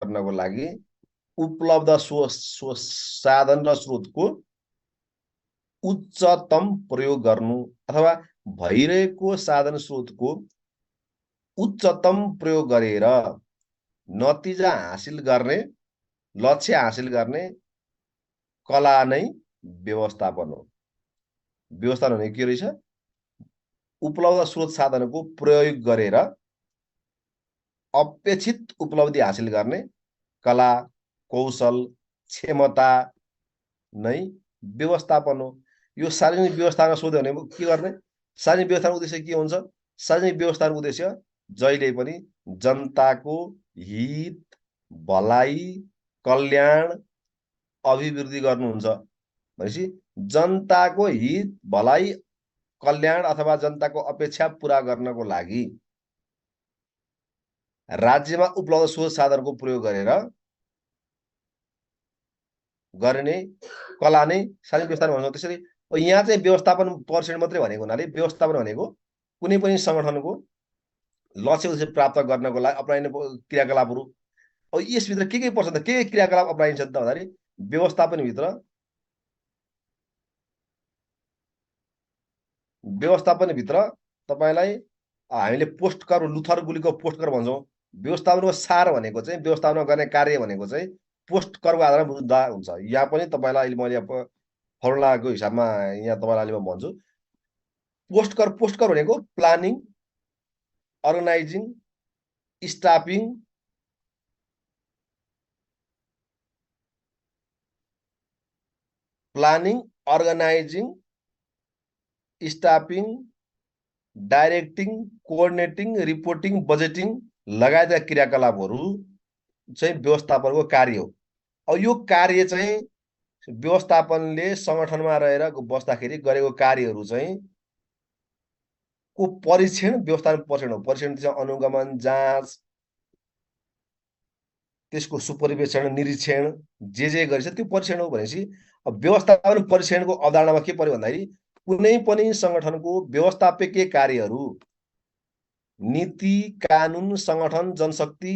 गर्नको लागि उपलब्ध साधन र स्रोतको उच्चतम प्रयोग गर्नु अथवा भइरहेको साधन स्रोतको उच्चतम प्रयोग गरेर नतिजा हासिल गर्ने, लक्ष्य हासिल गर्ने कला नै व्यवस्थापन हो। व्यवस्थापन भने के रहेछ? उपलब्ध स्रोत साधनको प्रयोग गरेर अपेक्षित उपलब्धि हासिल गर्ने कला, कौशल, क्षमता नै व्यवस्थापन हो। यो सार्वजनिक व्यवस्थापन सोध्यो भने के गर्ने? सार्वजनिक व्यवस्थापनको उद्देश्य के हुन्छ? सार्वजनिक व्यवस्थापनको उद्देश्य जहिले पनि जनताको हित, भलाइ, कल्याण, अभिवृद्धि गर्नुहुन्छ। भनेपछि जनताको हित, भलाइ, कल्याण अथवा जनताको अपेक्षा पूरा गर्नको लागि राज्यमा उपलब्ध स्रोत साधनको प्रयोग गरेर गर्ने कला नै सार्वजनिक व्यवस्थापन भन्छ। त्यसरी यहाँ चाहिँ व्यवस्थापन पर्सेन्ट मात्रै भनेको हुनाले व्यवस्थापन भनेको कुनै पनि संगठनको लक्ष्य उद्देश्य प्राप्त गर्नको लागि अपनाइने क्रियाकलापहरू। अब यसभित्र के पर्छ त? के क्रियाकलाप अपनाइन्छ त भन्दाखेरि व्यवस्थापनभित्र तपाईँलाई हामीले पोस्ट कर, लुथर गुलीको पोस्ट कर भन्छौँ। व्यवस्थापनको सार भनेको चाहिँ व्यवस्थापन गर्ने कार्य भनेको चाहिँ पोस्ट करको आधारमा बुझ्दा हुन्छ। यहाँ पनि तपाईँलाई अहिले मैले फर्मुलाको हिसाबमा यहाँ तपाईँलाई म भन्छु। पोस्ट कर भनेको planning, organising, staffing, planning, organising, staffing, directing, coordinating, reporting, budgeting लगायतका क्रियाकलापहरू चाहिँ व्यवस्थापनको कार्य हो। अब यो कार्य चाहिँ व्यवस्थापनले संगठनमा रहेर बस्दाखेरि गरेको कार्यहरू चाहिँ को परीक्षण व्यवस्थापन परीक्षण हो। परीक्षण चाहिँ अनुगमन, जाँच, त्यसको सुपरिवेक्षण, निरीक्षण जे गरिन्छ त्यो परीक्षण हो। भनेपछि अब व्यवस्थापन परीक्षणको अवधारणामा के पर्यो भन्दाखेरि कुनै पनि संगठनको व्यवस्थापकीय कार्यहरू, नीति, कानुन, संगठन, जनशक्ति,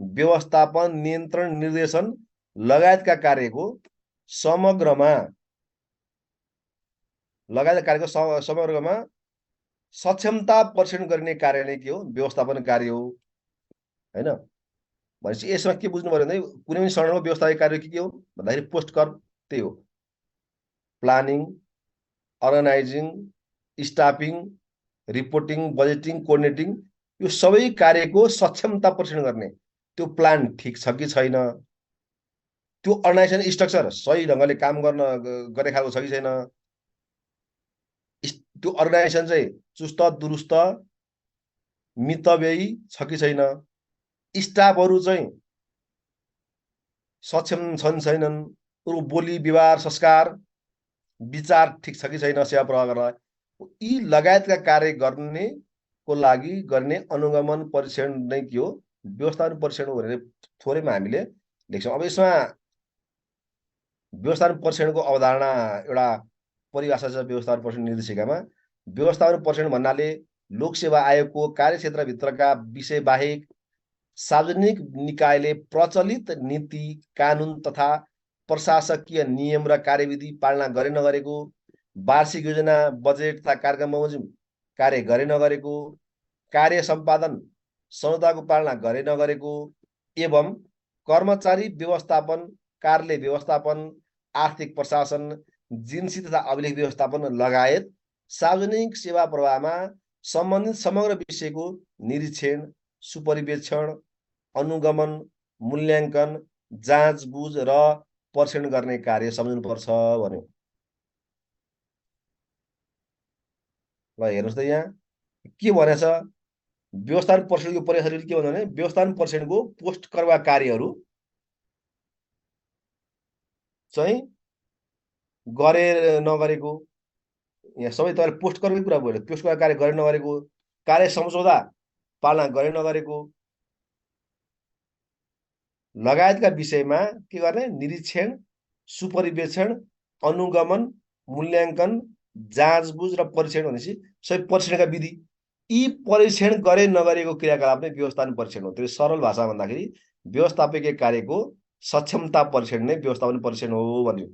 व्यवस्थापन, नियन्त्रण, निर्देशन लगायतका कार्यको समग्रमा सक्षमता परीक्षण गर्ने कार्य नै के हो? व्यवस्थापन कार्य हो, हैन? भनेपछि यसमा के बुझ्नु पर्यो भने कुनै पनि संगठनको व्यवस्थापकीय कार्य के हो भन्दाखेरि पोस्ट कर त्यही हो। Planning, organising, staffing, reporting, budgeting, coordinating यो सबै कार्यको सक्षमता परीक्षण गर्ने। त्यो प्लान ठिक छ कि छैन, त्यो अर्गनाइजेसन स्ट्रक्चर सही ढङ्गले काम गर्ने खालको छ कि छैन, त्यो अर्गनाइजेसन चाहिँ चुस्त दुरुस्त मितव्ययी छ कि छैन, स्टाफहरू चाहिँ सक्षम छन् छैनन्, उनीहरूको बोली, व्यवहार, संस्कार, विचार ठिक छ कि छैन सेवा प्रवाह गर्न, यी लगायतका कार्य गर्नेको लागि गर्ने अनुगमन परीक्षण नै के हो? व्यवस्थापन परीक्षण हो भनेर थोरैमा हामीले लेख्छौँ। अब यसमा व्यवस्थापन परीक्षणको अवधारणा एउटा परिभाषा छ व्यवस्थापन परीक्षण निर्देशिकामा। व्यवस्थापन परीक्षण भन्नाले लोकसेवा आयोगको कार्यक्षेत्रभित्रका विषय बाहेक सार्वजनिक निकायले प्रचलित नीति, कानुन तथा प्रशासकीय नियम र कार्यविधि पालना गरे नगरेको, वार्षिक योजना, बजेट तथा कार्यक्रम बमोजिम कार्य गरे नगरेको, कार्य सम्पादन संहिताको पालना गरे नगरेको एवं कर्मचारी व्यवस्थापन, कार्यालय व्यवस्थापन, आर्थिक प्रशासन, जिन्सी तथा अभिलेख व्यवस्थापन लगायत सार्वजनिक सेवा प्रवाहमा सम्बन्धित समग्र विषयको निरीक्षण, सुपरिवेक्षण, अनुगमन, मूल्याङ्कन, जाँचबुझ र परीक्षण गर्ने कार्य सम्झनुपर्छ भन्यो। ल हेर्नुहोस् त यहाँ के भनेछ? व्यवस्थापन परीक्षणको परिभाषा के भन्छ भने व्यवस्थापन परीक्षणको पोस्ट करवा कार्यहरू चाहिँ गरे नगरेको, यहाँ सबै तपाईँले पोस्ट करकै कुरा भयो। पोस्ट करवा कार्य गरे नगरेको, कार्य सम्झौता पालना गरे नगरेको लगायतका विषयमा के गर्ने? निरीक्षण, सुपरिवेक्षण, अनुगमन, मूल्याङ्कन, जाँचबुझ र परीक्षण भनेपछि सबै परीक्षणका विधि। यी परीक्षण गरे नगरेको क्रियाकलाप नै व्यवस्थापन परीक्षण हो। त्यो सरल भाषा भन्दाखेरि व्यवस्थापकीय कार्यको सक्षमता परीक्षण नै व्यवस्थापन परीक्षण हो भन्यो।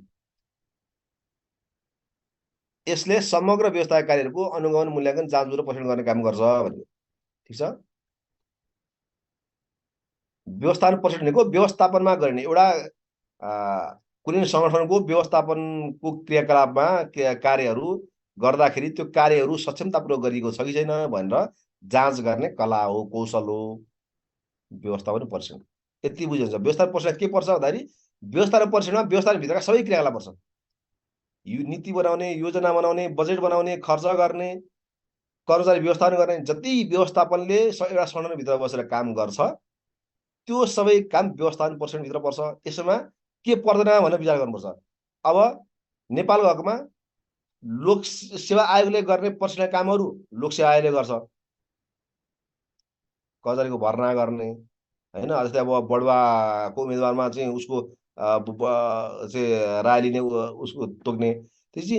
यसले समग्र व्यवस्थापकीय कार्यहरूको अनुगमन, मूल्याङ्कन, जाँच र परीक्षण गर्ने काम गर्छ भन्यो। ठिक छ। व्यवस्थापन परीक्षण भनेको व्यवस्थापनमा गरिने एउटा कुनै संगठनको व्यवस्थापनको क्रियाकलापमा कार्यहरू गर्दाखेरि त्यो कार्यहरू सक्षमतापूर्वक गरिएको छ कि छैन भनेर जाँच गर्ने कला हो, कौशल हो व्यवस्थापन परीक्षण। यति बुझिन्छ। व्यवस्थापन परीक्षण के पर्छ भन्दाखेरि व्यवस्थापन परीक्षणमा व्यवस्थापनभित्रका सबै क्रियाकलाप पर्छ। यो नीति बनाउने, योजना बनाउने, बजेट बनाउने, खर्च गर्ने, कर्मचारी व्यवस्थापन गर्ने, जति व्यवस्थापनले एउटा संगठनभित्र बसेर काम गर्छ त्यो सबै काम व्यवस्थापन परीक्षणभित्र पर्छ। यसमा के पर्दैन भनेर विचार गर्नुपर्छ। अब नेपालको हकमा लोक सेवा आयोगले गर्ने परीक्षण कामहरू लोक सेवा आयोगले गर्छ। कर्मचारीको भर्ना गर्ने हैन, जस्तै अब बडुवाको उम्मेदवारमा चाहिँ उसको चाहिँ राय लिने, उसको तोक्ने, त्यसपछि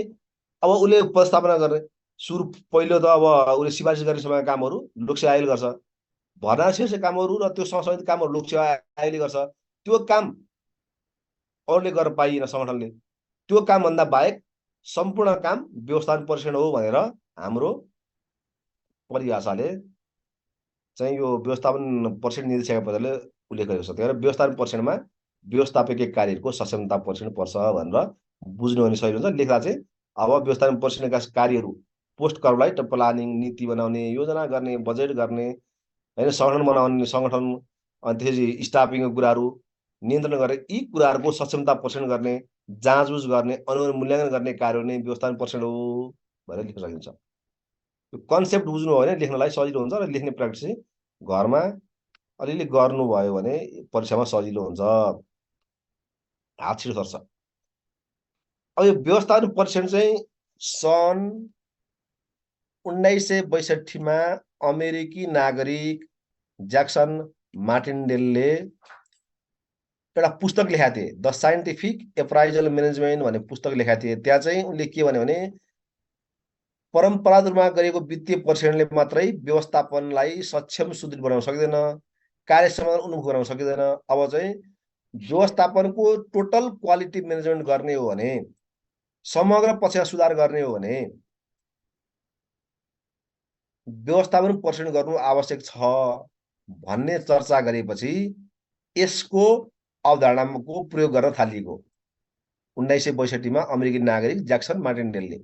अब उसले उपस्थापना गर्ने सुरु पहिलो त अब उसले सिफारिस गर्ने समय कामहरू लोक सेवा आयोगले गर्छ। भर्ना शीर्षक कामहरू र त्यो सँगसँगै कामहरू लोक सेवा आयोगले गर्छ। त्यो काम अरूले गर्न पाइएन संगठनले। त्यो कामभन्दा बाहेक सम्पूर्ण काम व्यवस्थापन परीक्षण हो भनेर हाम्रो परिभाषाले चाहिँ यो व्यवस्थापन परीक्षण निर्देशिका पत्रले उल्लेख गरेको छ। त्यही भएर व्यवस्थापन परीक्षणमा व्यवस्थापकीय कार्यहरूको सक्षमता परीक्षण पर्छ भनेर बुझ्नु भने सही हुन्छ। लेख्दा चाहिँ अब व्यवस्थापन परीक्षणका कार्यहरू पोस्ट कर्मलाई प्लानिङ, नीति बनाउने, योजना गर्ने, बजेट गर्ने हैन, संगठन बनाउने, संगठन अनि त्यसपछि स्टाफिङको कुराहरू नियन्त्रण गर्ने, यी कुराहरूको सक्षमता परीक्षण गर्ने, जाँचबुझ गर्ने, अनुगमन मूल्याङ्कन गर्ने कार्य नै व्यवस्थापन परीक्षण हो भनेर लेख्न सकिन्छ। यो कन्सेप्ट बुझ्नु हो भने लेख्नलाई सजिलो हुन्छ र लेख्ने प्र्याक्टिस चाहिँ घरमा अलिअलि गर्नुभयो भने परीक्षामा सजिलो हुन्छ, हात छिटो सर्छ। अब यो व्यवस्थापन परीक्षण चाहिँ सन् 1962 मा अमेरिकी नागरिक ज्याक्सन मार्टिनडेलले एउटा पुस्तक लेखेका थिए, द साइन्टिफिक एप्राइजल म्यानेजमेन्ट भन्ने पुस्तक लेखेका थिए। त्यहाँ चाहिँ उनले के भन्यो भने परम्परागत रूपमा गरिएको वित्तीय परीक्षणले मात्रै व्यवस्थापनलाई सक्षम, सुदृढ बनाउन सक्दैन, कार्य समाधान उन्मुख बनाउन सकिँदैन। अब चाहिँ व्यवस्थापनको टोटल क्वालिटी म्यानेजमेन्ट गर्ने हो भने, समग्र पक्षमा सुधार गर्ने हो भने व्यवस्थापन परीक्षण गर्नु आवश्यक छ भन्ने चर्चा गरेपछि यसको अवधारणाको प्रयोग गर्न थालिएको 1962 मा अमेरिकी नागरिक ज्याक्सन मार्टिनडेलले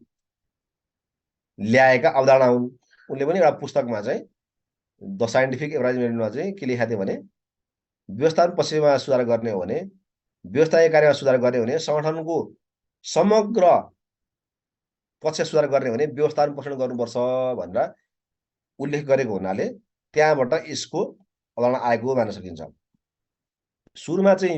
ल्याएका अवधारणा हुन्। उनले पनि एउटा पुस्तकमा चाहिँ द साइन्टिफिक एप्राइजमेन्टमा चाहिँ के लेखेका थिए भने व्यवस्थापन पक्षमा सुधार गर्ने हो भने, व्यवस्थापकीय कार्यमा सुधार गर्ने हो भने, संगठनको समग्र पक्ष सुधार गर्ने हो भने व्यवस्थापन परीक्षण गर्नुपर्छ भनेर उल्लेख गरेको हुनाले त्यहाँबाट यसको अवधारणा आएको मान्न सकिन्छ। सुरुमा चाहिँ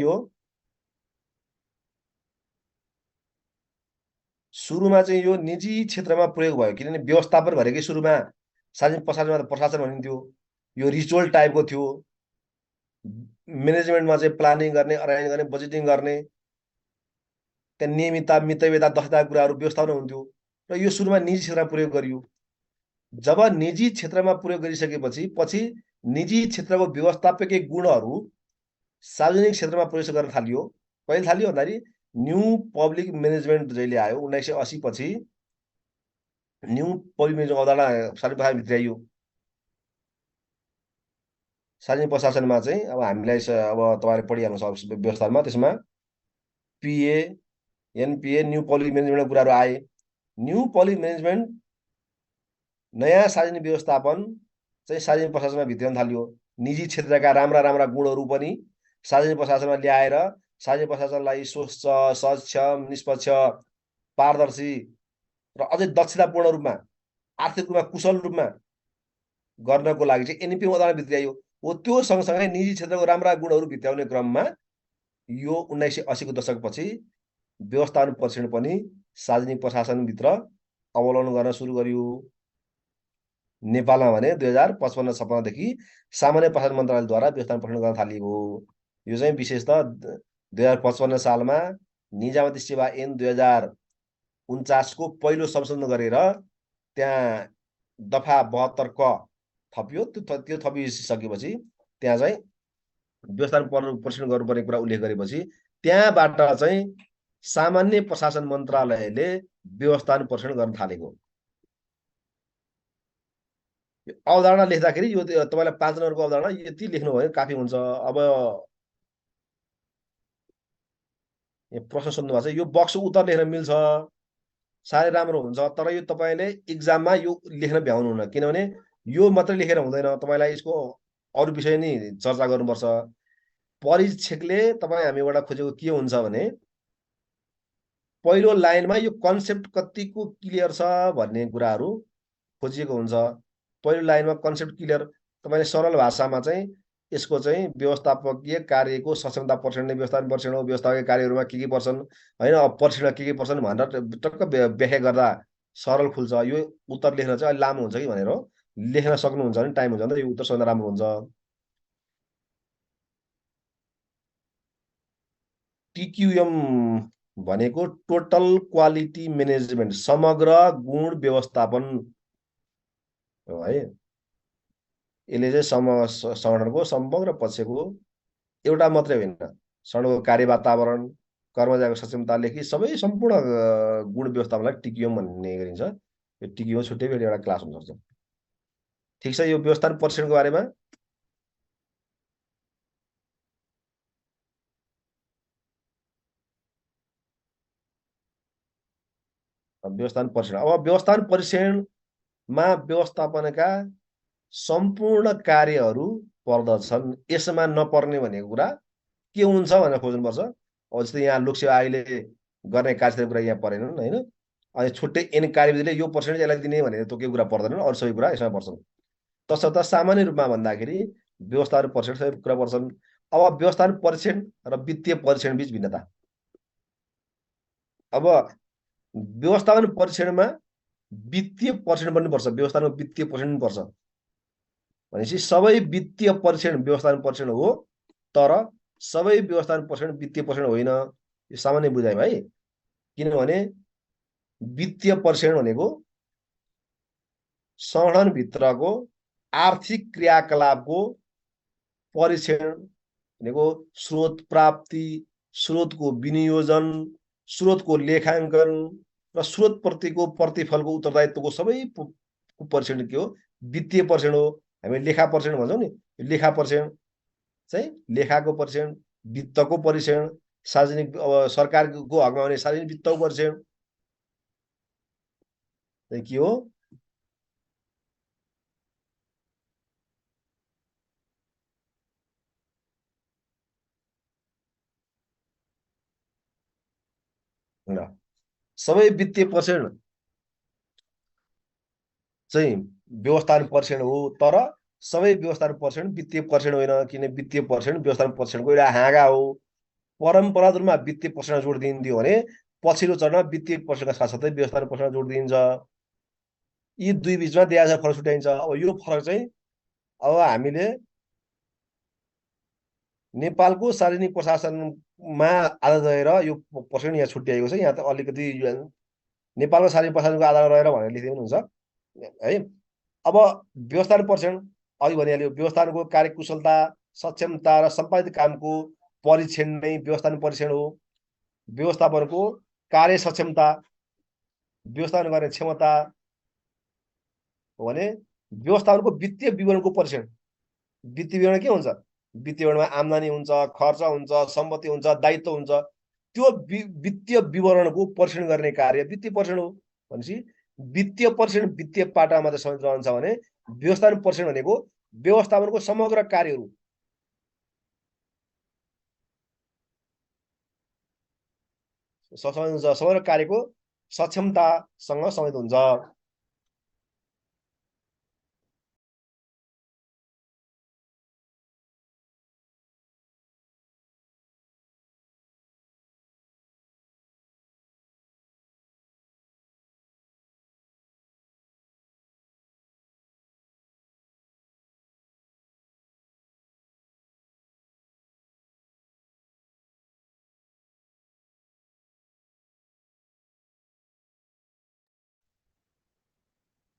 यो निजी क्षेत्रमा प्रयोग भयो, किनभने व्यवस्थापन भनेकै सुरुमा सार्वजनिक प्रशासन भनिन्थ्यो। यो रिचुअल टाइपको थियो। म्यानेजमेन्टमा चाहिँ प्लानिङ गर्ने, अर्गनाइज गर्ने, बजेटिङ गर्ने, त्यहाँ नियमितता, मितव्ययता, दक्षता कुराहरू व्यवस्थापन हुन्थ्यो र यो सुरुमा निजी क्षेत्रमा प्रयोग गरियो। जब निजी क्षेत्रमा प्रयोग गरिसकेपछि पछि निजी क्षेत्रको व्यवस्थापकीय गुणहरू सार्वजनिक क्षेत्रमा प्रवेश गर्न थालियो। कहिले थालियो भन्दाखेरि न्यू पब्लिक म्यानेजमेन्ट जहिले आयो 1980 पछि न्यू पब्लिक म्यानेजमेन्ट अवधारणा सार्वजनिक प्रशासन भित्राइयो। सार्वजनिक प्रशासनमा चाहिँ अब हामीलाई अब तपाईँले पढिहाल्नु सक्छ व्यवस्थापनमा, त्यसमा पिए, एनपिए, न्यू पब्लिक म्यानेजमेन्टको कुराहरू आए। न्यू पब्लिक म्यानेजमेन्ट नयाँ सार्वजनिक व्यवस्थापन चाहिँ सार्वजनिक प्रशासनमा भित्राउन थालियो। निजी क्षेत्रका राम्रा राम्रा गुणहरू पनि सार्वजनिक प्रशासनमा ल्याएर सार्वजनिक प्रशासनलाई स्वच्छ, सक्षम, निष्पक्ष, पारदर्शी र अझै दक्षतापूर्ण रूपमा, आर्थिक रूपमा कुशल रूपमा गर्नको लागि चाहिँ एनपिओ अवधारणा भित्राइयो। हो त्यो सँगसँगै निजी क्षेत्रको राम्रा गुणहरू भित्राउने क्रममा यो 1980 को दशकपछि व्यवस्थापन परीक्षण पनि सार्वजनिक प्रशासनभित्र अवलम्बन गर्न सुरु गरियो। नेपालमा भने 2055-56 देखि सामान्य प्रशासन मन्त्रालयद्वारा व्यवस्थापन परीक्षण गर्न थालिएको। यो चाहिँ विशेषतः 2055 सालमा निजामती सेवा ऐन 2049 को पहिलो संशोधन गरेर त्यहाँ दफा 72 क थपियो, त्यो थपिसकेपछि त्यहाँ चाहिँ व्यवस्थापन परिक्षण गर्नुपर्ने कुरा उल्लेख गरेपछि त्यहाँबाट चाहिँ सामान्य प्रशासन मन्त्रालयले व्यवस्थापन परिक्षण गर्न थालेको। अवधारणा लेख्दाखेरि यो तपाईँलाई 5 नम्बरको अवधारणा यति लेख्नु भयो काफी हुन्छ। अब प्रश्न सोध्नु भएको छ, यो बक्सको उत्तर लेख्न मिल्छ, साह्रै राम्रो हुन्छ, तर यो तपाईँले इक्जाममा यो लेख्न भ्याउनुहुन्न, किनभने यो मात्रै लेखेर हुँदैन, तपाईँलाई यसको अरू विषय नै चर्चा गर्नुपर्छ। परीक्षकले तपाईँ हामीबाट खोजेको के हुन्छ भने पहिलो लाइनमा यो कन्सेप्ट कतिको क्लियर छ भन्ने कुराहरू खोजिएको हुन्छ। पहिलो लाइनमा कन्सेप्ट क्लियर, तपाईँले सरल भाषामा चाहिँ यसको चाहिँ व्यवस्थापकीय कार्यको सक्षमता परीक्षण नै व्यवस्थापन परीक्षण हो, व्यवस्थापकीय कार्यहरूमा के पर्छन् होइन, अब परीक्षणमा के पर्छन् भनेर टक्क व्याख्या गर्दा सरल खुल्छ। यो उत्तर लेख्न चाहिँ अलिक लामो हुन्छ कि भनेर लेख्न सक्नुहुन्छ भने टाइम हुन्छ भने यो उत्तर सबभन्दा राम्रो हुन्छ। टिक्युएम भनेको टोटल क्वालिटी म्यानेजमेन्ट, समग्र गुण व्यवस्थापन हो है। यसले चाहिँ सङ्गठनको समग्र पक्षको एउटा मात्रै होइन, सङ्गठनको कार्य वातावरण, कर्मचारीको सक्षमतादेखि सबै सम्पूर्ण गुण व्यवस्थापनलाई टिक्युएम भन्ने गरिन्छ। यो टिक्युएम छुट्टै फेरि एउटा क्लास हुनसक्छ। ठिक छ, यो व्यवस्थापन परीक्षणको बारेमा व्यवस्थापन परीक्षण। अब व्यवस्थापन परीक्षणमा व्यवस्थापनका सम्पूर्ण कार्यहरू पर्दछन्। यसमा नपर्ने भनेको कुरा के हुन्छ भनेर खोज्नुपर्छ। अब जस्तै यहाँ लोकसेवा आयोगले गर्ने कार्यक्षेत्रको कुरा यहाँ परेनन् होइन, अनि छुट्टै एन कार्यविधिले यो पर्सेन्ट यसलाई दिने भनेर तोकेको कुरा पर्दैन, अरू सबै कुरा यसमा पर्छन्। तसर्थ सामान्य रूपमा भन्दाखेरि व्यवस्थापन परीक्षण सबै कुरा पर्छन्। अब व्यवस्थापन परीक्षण र वित्तीय परीक्षण बिच भिन्नता। अब व्यवस्थापन परीक्षणमा वित्तीय परीक्षण पनि पर्छ, व्यवस्थापनमा वित्तीय परीक्षण पनि पर्छ। भनेपछि सबै वित्तीय परीक्षण व्यवस्थापन परीक्षण हो, तर सबै व्यवस्थापन परीक्षण वित्तीय परीक्षण होइन। यो सामान्य बुझाइ भाइ। किनभने वित्तीय परीक्षण भनेको सङ्गठनभित्रको आर्थिक क्रियाकलापको परीक्षण भनेको स्रोत प्राप्ति, स्रोतको विनियोजन, स्रोतको लेखाङ्कन र स्रोतप्रतिको प्रतिफलको उत्तरदायित्वको सबै परीक्षण के हो, वित्तीय परीक्षण हो। हामी लेखा परीक्षण भन्छौँ नि, लेखा परीक्षण चाहिँ लेखाको परीक्षण, वित्तको परीक्षण, सार्वजनिक अब सरकारको हकमा हुने सार्वजनिक वित्तको परीक्षण चाहिँ के हो। सबै वित्तीय परीक्षण चाहिँ व्यवस्थापन परीक्षण हो, तर सबै व्यवस्थापन परीक्षण वित्तीय परीक्षण होइन, किन वित्तीय परीक्षण व्यवस्थापन परीक्षणको एउटा हाँगा हो। परम्परागत रूपमा वित्तीय परीक्षण जोड दिइन्थ्यो भने पछिल्लो चरणमा वित्तीय परीक्षणका साथसाथै व्यवस्थापन परीक्षण जोड दिइन्छ। यी दुई बिचमा देहाजा फरक छुट्याइन्छ। अब यो फरक चाहिँ अब हामीले नेपालको सार्वजनिक प्रशासनमा आधार रहेर यो परीक्षण यहाँ छुट्याएको छ। यहाँ त अलिकति नेपालको सार्वजनिक प्रशासनको आधार रहेर भनेर लेख्दै पनि हुन्छ है। अब व्यवस्थापन परीक्षण अघि भनिहाल्यो, व्यवस्थापनको कार्यकुशलता, सक्षमता र सम्पादित कामको परीक्षण नै व्यवस्थापन परीक्षण हो। व्यवस्थापनको कार्य सक्षमता, व्यवस्थापन गर्ने क्षमता हो भने व्यवस्थापनको वित्तीय विवरणको परीक्षण। वित्तीय विवरण के हुन्छ, वित्तीय विवरणमा आम्दानी हुन्छ, खर्च हुन्छ, सम्पत्ति हुन्छ, दायित्व हुन्छ, त्यो वित्तीय विवरणको परीक्षण गर्ने कार्य वित्तीय परीक्षण हो। भनेपछि वित्तीय परीक्षण वित्तीय पाटामा मात्रै समेत रहन्छ भने व्यवस्थापन परीक्षण भनेको व्यवस्थापनको समग्र कार्यहरू समग्र कार्यको सक्षमतासँग समेत हुन्छ।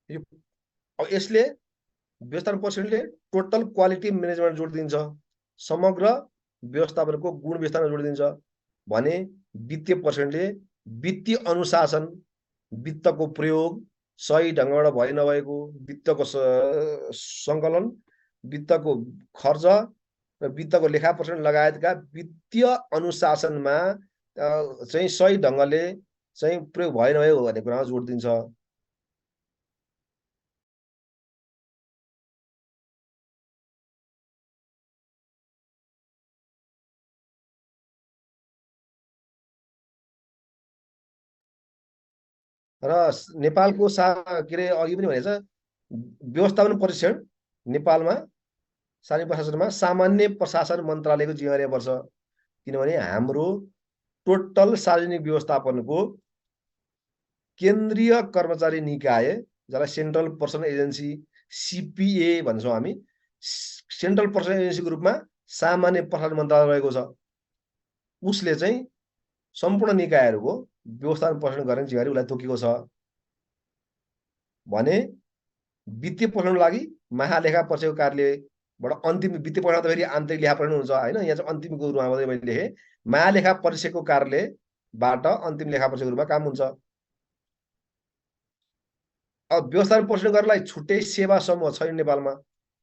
यो अब यसले व्यवस्थापन पर्सेन्टले टोटल क्वालिटी म्यानेजमेन्ट जोड दिन्छ, समग्र व्यवस्थापनको गुण व्यवस्थापन जोड दिन्छ भने वित्तीय पर्सेन्टले वित्तीय अनुशासन, वित्तको प्रयोग, सही ढङ्गबाट भए नभएको वित्तको सङ्कलन, वित्तको खर्च र वित्तको लेखा पर्सेन्ट लगायतका वित्तीय अनुशासनमा चाहिँ सही ढङ्गले चाहिँ प्रयोग भए नभएको भन्ने कुरामा जोड दिन्छ। र नेपालको के अरे अघि पनि भनेछ व्यवस्थापन परीक्षण नेपालमा सार्वजनिक प्रशासनमा सामान्य प्रशासन मन्त्रालयको जिम्मेवारी पर्छ, किनभने हाम्रो टोटल सार्वजनिक व्यवस्थापनको केन्द्रीय कर्मचारी निकाय, जसलाई सेन्ट्रल पर्सनल एजेन्सी सिपिए भन्छौँ हामी, सेन्ट्रल पर्सनल एजेन्सीको रूपमा सामान्य प्रशासन मन्त्रालय रहेको छ। उसले चाहिँ सम्पूर्ण निकायहरूको व्यवस्थापन पर्यटन गर्ने जिम्मेवारी उसलाई तोकेको छ भने वित्तीय पर्यटनको लागि महालेखा परीक्षकको कार्यालयबाट अन्तिम वित्तीय पर्यटन त फेरि आन्तरिक लेखा पर्यटन हुन्छ होइन, यहाँ चाहिँ अन्तिमको रूपमा मात्रै मैले लेखेँ, महालेखा परीक्षकको कार्यालयबाट अन्तिम लेखा परीक्षकको रूपमा काम हुन्छ। अब व्यवस्थापन पर्यटन गर्नलाई छुट्टै सेवा समूह छैन नेपालमा,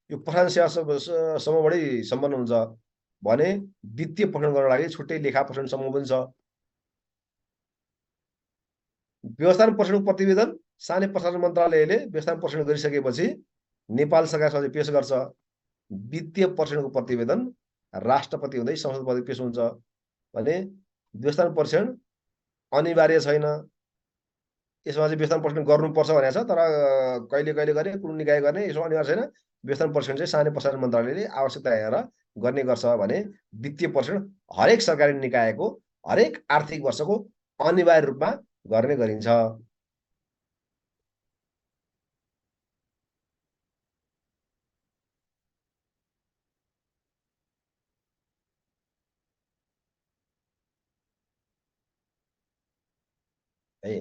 यो प्रशासन सेवा समूहबाटै सम्पन्न हुन्छ भने वित्तीय पर्यटन गर्नको लागि छुट्टै लेखा पर्यटन समूह पनि छ। व्यवस्थापन पर्यटनको प्रतिवेदन सानै प्रशासन मन्त्रालयले व्यवस्थापन पर्यटन गरिसकेपछि नेपाल सरकारसँग पेश गर्छ। वित्तीय पर्यटनको प्रतिवेदन राष्ट्रपति हुँदै संसदपति पेश हुन्छ भने व्यवस्थापन पर्यटन अनिवार्य छैन, यसमा चाहिँ व्यवस्थापन पर्यटन गर्नुपर्छ भनेको छ, तर कहिले कहिले गर्ने कुनै निकाय गर्ने यसो अनिवार्य छैन। व्यवस्थापन पर्यटन चाहिँ सानै प्रशासन मन्त्रालयले आवश्यकता हेरेर गर्ने गर्छ भने वित्तीय पर्यटन हरेक सरकारी निकायको हरेक आर्थिक वर्षको अनिवार्य रूपमा गर्ने गरिन्छ। है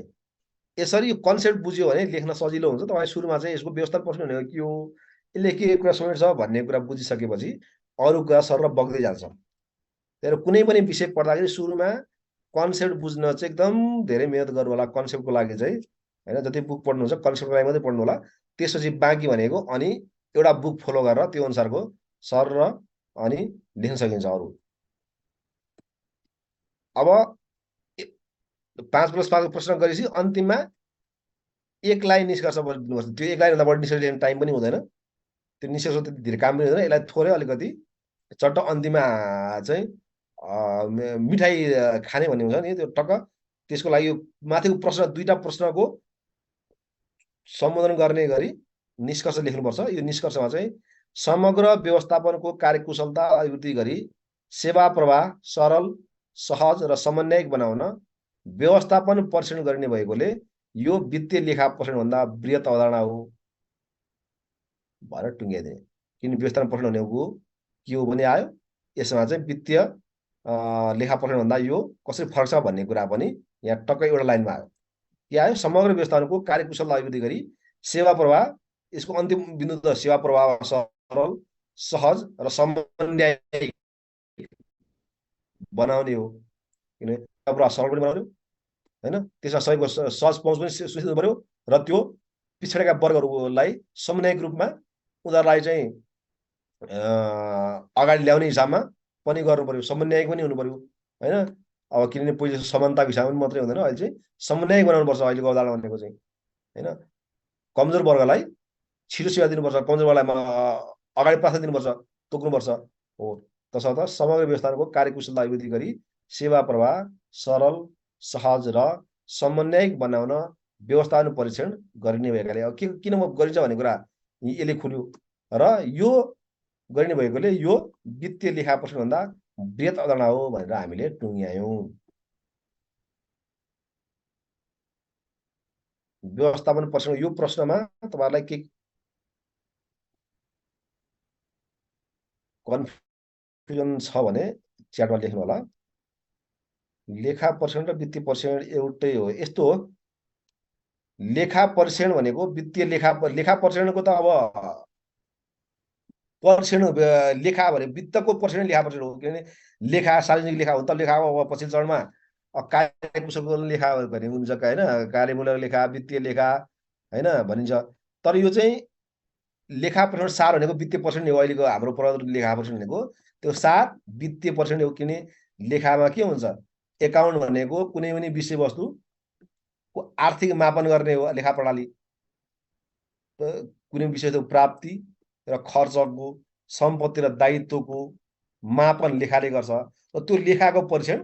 यसरी यो कन्सेप्ट बुझ्यो भने लेख्न सजिलो हुन्छ। तपाईँ सुरुमा चाहिँ यसको व्यवस्थापन पर्यटन भनेको के हो, यसले के कुरा समेट्छ भन्ने कुरा बुझिसकेपछि अरू कुरा सरल बग्दै जान्छ। तर कुनै पनि विषय पढ्दाखेरि सुरुमा कन्सेप्ट बुझ्न चाहिँ एकदम धेरै मेहनत गर्नु होला कन्सेप्टको लागि चाहिँ होइन। जति बुक पढ्नुहुन्छ कन्सेप्टको लागि मात्रै पढ्नु होला, त्यसपछि बाँकी भनेको अनि एउटा बुक फलो गरेर त्यो अनुसारको सर र अनि लेख्न सकिन्छ। अरू अब 5+5 प्रश्न गरेपछि अन्तिममा एक लाइन निष्कर्ष दिनुपर्छ। त्यो एक लाइनभन्दा बढी निष्कर्ष लेख्ने टाइम पनि हुँदैन, त्यो निष्कर्ष त्यति धेरै काम पनि हुँदैन। यसलाई थोरै अलिकति चट्ट अन्तिममा चाहिँ मिठाई खाने भन्ने हुन्छ नि, त्यो टक्क त्यसको लागि यो माथिको प्रश्न दुईटा प्रश्नको सम्बोधन गर्ने गरी निष्कर्ष लेख्नुपर्छ। यो निष्कर्षमा चाहिँ समग्र व्यवस्थापनको कार्यकुशलता अभिवृद्धि गरी सेवा प्रवाह सरल, सहज र समन्वयक बनाउन व्यवस्थापन परीक्षण गरिने भएकोले यो वित्तीय लेखा परीक्षणभन्दा बृहत अवधारणा हो भनेर टुङ्ग्याइदिने। किन व्यवस्थापन परीक्षण भनेको के हो भने आयो, यसमा चाहिँ वित्तीय लेखा परीक्षणभन्दा यो कसरी फरक छ भन्ने कुरा पनि यहाँ टक्कै एउटा लाइनमा आयो। के आयो, समग्र व्यवस्थापनको कार्यकुशलता अभिवृद्धि गरी सेवा प्रवाह, यसको अन्तिम बिन्दु त सेवा प्रवाह सरल, सहज र समन्वय बनाउने हो। किनभने सेवा प्रवाह सरल पनि बनाउने होइन, त्यसमा सबैको सहज पहुँच पनि सुनिश्चित हुनु पर्यो र त्यो पिछडेका वर्गहरूलाई समन्वयक रूपमा उनीहरूलाई चाहिँ अगाडि ल्याउने हिसाबमा पनि गर्नु पर्यो, समन्वयक पनि हुनु पर्यो होइन। अब किनभने पहिले समानताको हिसाबमा पनि मात्रै हुँदैन, अहिले चाहिँ समन्वयक बनाउनुपर्छ। अहिलेको अवधारणा भनेको चाहिँ होइन, कमजोर वर्गलाई छिटो सेवा दिनुपर्छ, कमजोर वर्गलाई अगाडि प्राथमिकता दिनुपर्छ, तोक्नुपर्छ हो। तसर्थ समग्र व्यवस्थापनको कार्यकुशलता अभिवृद्धि गरी सेवा प्रवाह सरल, सहज र समन्वयक बनाउन व्यवस्थापन परीक्षण गरिने भएकाले अब किन गरिन्छ भन्ने कुरा यसले खुल्यो र यो गरिने भएकोले यो वित्तीय लेखा परीक्षणभन्दा बृहत अवधारणा हो भनेर हामीले टुङ्ग्यायौँ। व्यवस्थापन परीक्षण यो प्रश्नमा तपाईँहरूलाई के कन्फ्युजन छ भने च्याटमा लेख्नु होला। लेखा परीक्षण र वित्तीय परीक्षण एउटै हो, यस्तो हो लेखा परीक्षण भनेको वित्तीय लेखा परीक्षणको त अब परीक्षण लेखा भने वित्तको परीक्षण लेखा परीक्षण हो, किनभने लेखा सार्वजनिक लेखा हो त लेखा अब पछिल्लो चरणमा कार्यकुशलको लेखा भन्ने हुन्छ होइन, कार्यमूलक लेखा, वित्तीय लेखा होइन भनिन्छ। तर यो चाहिँ लेखा परीक्षण सार भनेको वित्तीय परीक्षण हो, अहिलेको हाम्रो प्रवर्तक लेखा परीक्षण भनेको त्यो सार वित्तीय परीक्षण हो। किने लेखामा के हुन्छ, एकाउन्ट भनेको कुनै पनि विषयवस्तुको आर्थिक मापन गर्ने हो लेखा प्रणाली। कुनै विषयको प्राप्ति र खर्चको, सम्पत्ति र दायित्वको मापन लेखाले गर्छ। र त्यो लेखाको परीक्षण,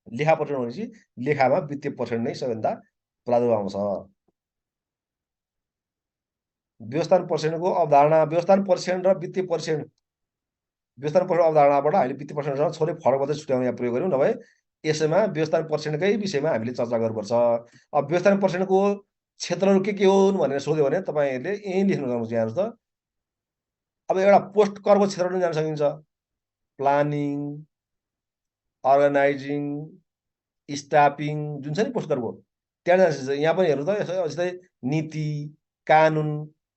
लेखा परीक्षण भनेपछि लेखामा वित्तीय परीक्षण नै सबैभन्दा प्रादुर्भाव आउँछ। व्यवस्थापन परीक्षणको अवधारणा, व्यवस्थापन परीक्षण र वित्तीय परीक्षण, व्यवस्थापन परीक्षण अवधारणाबाट हामीले वित्तीय परीक्षणसँग थोरै फरक मात्रै छुट्याउने यहाँ प्रयोग गऱ्यौँ, नभए यसैमा व्यवस्थापन परीक्षणकै विषयमा हामीले चर्चा गर्नुपर्छ। अब व्यवस्थापन परीक्षणको क्षेत्रहरू के हुन् भनेर सोध्यो भने तपाईँहरूले यहीँ लेख्नु सक्नुहुन्छ। यहाँ हेर्नुहोस् त, अब एउटा पोस्ट कर्मको क्षेत्र पनि जान सकिन्छ, प्लानिङ, अर्गनाइजिङ, स्टाफिङ जुन छ नि पोस्ट कर्मको, त्यहाँ जान सकिन्छ। यहाँ पनि हेर्नु त, जस्तै नीति, कानुन,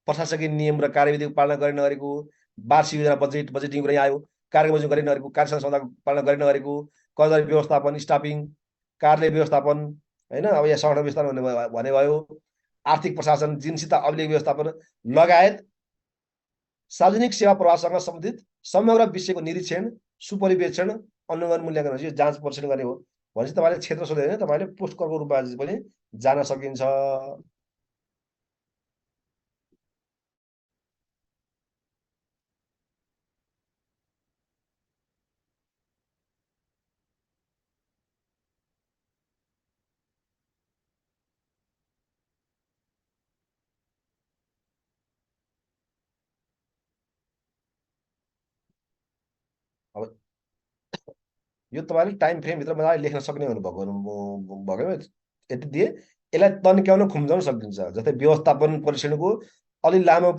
प्रशासकीय नियम र कार्यविधिको पालना गरे नगरेको, वार्षिक योजना बजेटिङ कुरा यहाँ आयो, कार्यक्रम गरे नगरेको, कार्यशाला संहिताको पालना गरे नगरेको, कर्मचारी व्यवस्थापन, स्टाफिङ, कार्यालय व्यवस्थापन होइन, अब यहाँ सङ्गठन व्यवस्थापन भने भयो, आर्थिक प्रशासन, जिन्सित अभिलेख व्यवस्थापन लगायत सार्वजनिक सेवा प्रवाहसँग सम्बन्धित समग्र विषयको निरीक्षण, सुपरिवेक्षण, अनुगमन, मूल्याङ्कन यो जाँच परीक्षण गर्ने हो। भनेपछि तपाईँले क्षेत्र सोध्यो भने तपाईँले पोस्ट करको रूपमा पनि जान सकिन्छ। अब यो तपाईँले टाइम फ्रेमभित्र मजाले लेख्न सक्ने हुनुभएको यति दिए, यसलाई तन्क्याउन खुम्चाउन सकिन्छ। जस्तै व्यवस्थापन परीक्षणको अलि लामो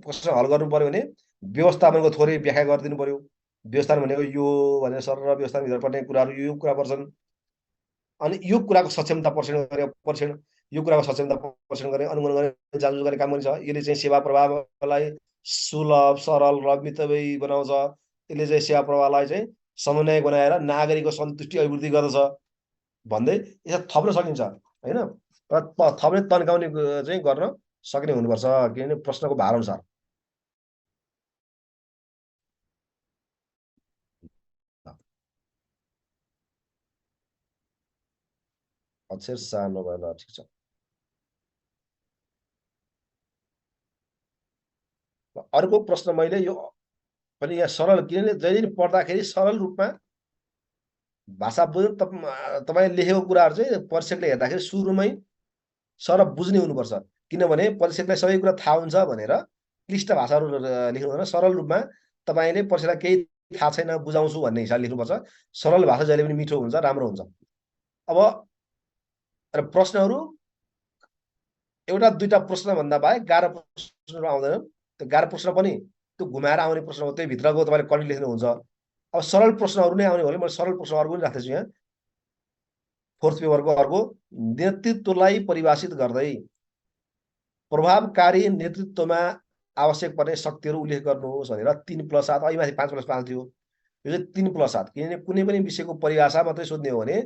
प्रश्न हल गर्नु पर्यो भने व्यवस्थापनको थोरै व्याख्या गरिदिनु पर्यो। व्यवस्थापन भनेको यो भनेर सर र व्यवस्थापनभित्र पर्ने कुराहरू यो कुरा पर्छन्। अनि यो कुराको सक्षमता परीक्षण, यो कुराको सक्षमता परीक्षण गर्ने, अनुगमन गर्ने, जाँच गर्ने काम गरिन्छ। यसले चाहिँ सेवा प्रवाहलाई सुलभ, सरल र मितव्ययी बनाउँछ। यसले चाहिँ सेवा प्रवाहलाई चाहिँ समन्वय बनाएर नागरिकको सन्तुष्टि अभिवृद्धि गर्दछ भन्दै यसलाई थप्न सकिन्छ होइन। र थप्ने तन्काउने चाहिँ गर्न सक्ने हुनुपर्छ, किनभने प्रश्नको भार अनुसार। अक्षर सानो भएन, ठिक छ। अर्को प्रश्न मैले यो पनि यहाँ सरल, किनभने जहिले पनि पढ्दाखेरि सरल रूपमा भाषा बुझ्नु, तपाईँ लेखेको कुराहरू चाहिँ परीक्षकले हेर्दाखेरि सुरुमै सरल बुझ्ने हुनुपर्छ। किनभने परीक्षकलाई सबै कुरा थाहा हुन्छ भनेर क्लिष्ट भाषाहरू लेख्नु हुँदैन। सरल रूपमा तपाईँले परीक्षकलाई केही थाहा छैन बुझाउँछु भन्ने हिसाबले लेख्नुपर्छ। सरल भाषा जहिले पनि मिठो हुन्छ, राम्रो हुन्छ। अब प्रश्नहरू एउटा दुईटा प्रश्नभन्दा बाहेक गाह्रो प्रश्नहरू आउँदैनन्। त्यो गाह्रो प्रश्न पनि त्यो घुमाएर आउने प्रश्न हो, त्यही भित्रको तपाईँले कन्टेन्ट लेख्नुहुन्छ। अब सरल प्रश्नहरू नै आउने हो भने मैले सरल प्रश्न अर्को पनि राख्दैछु यहाँ, फोर्थ पेपरको अर्को, नेतृत्वलाई परिभाषित गर्दै प्रभावकारी नेतृत्वमा आवश्यक पर्ने शक्तिहरू उल्लेख गर्नुहोस् भनेर 3+7, अहिले माथि 5+5 थियो, यो चाहिँ 3+7। किनभने कुनै पनि विषयको परिभाषा मात्रै सोध्ने हो भने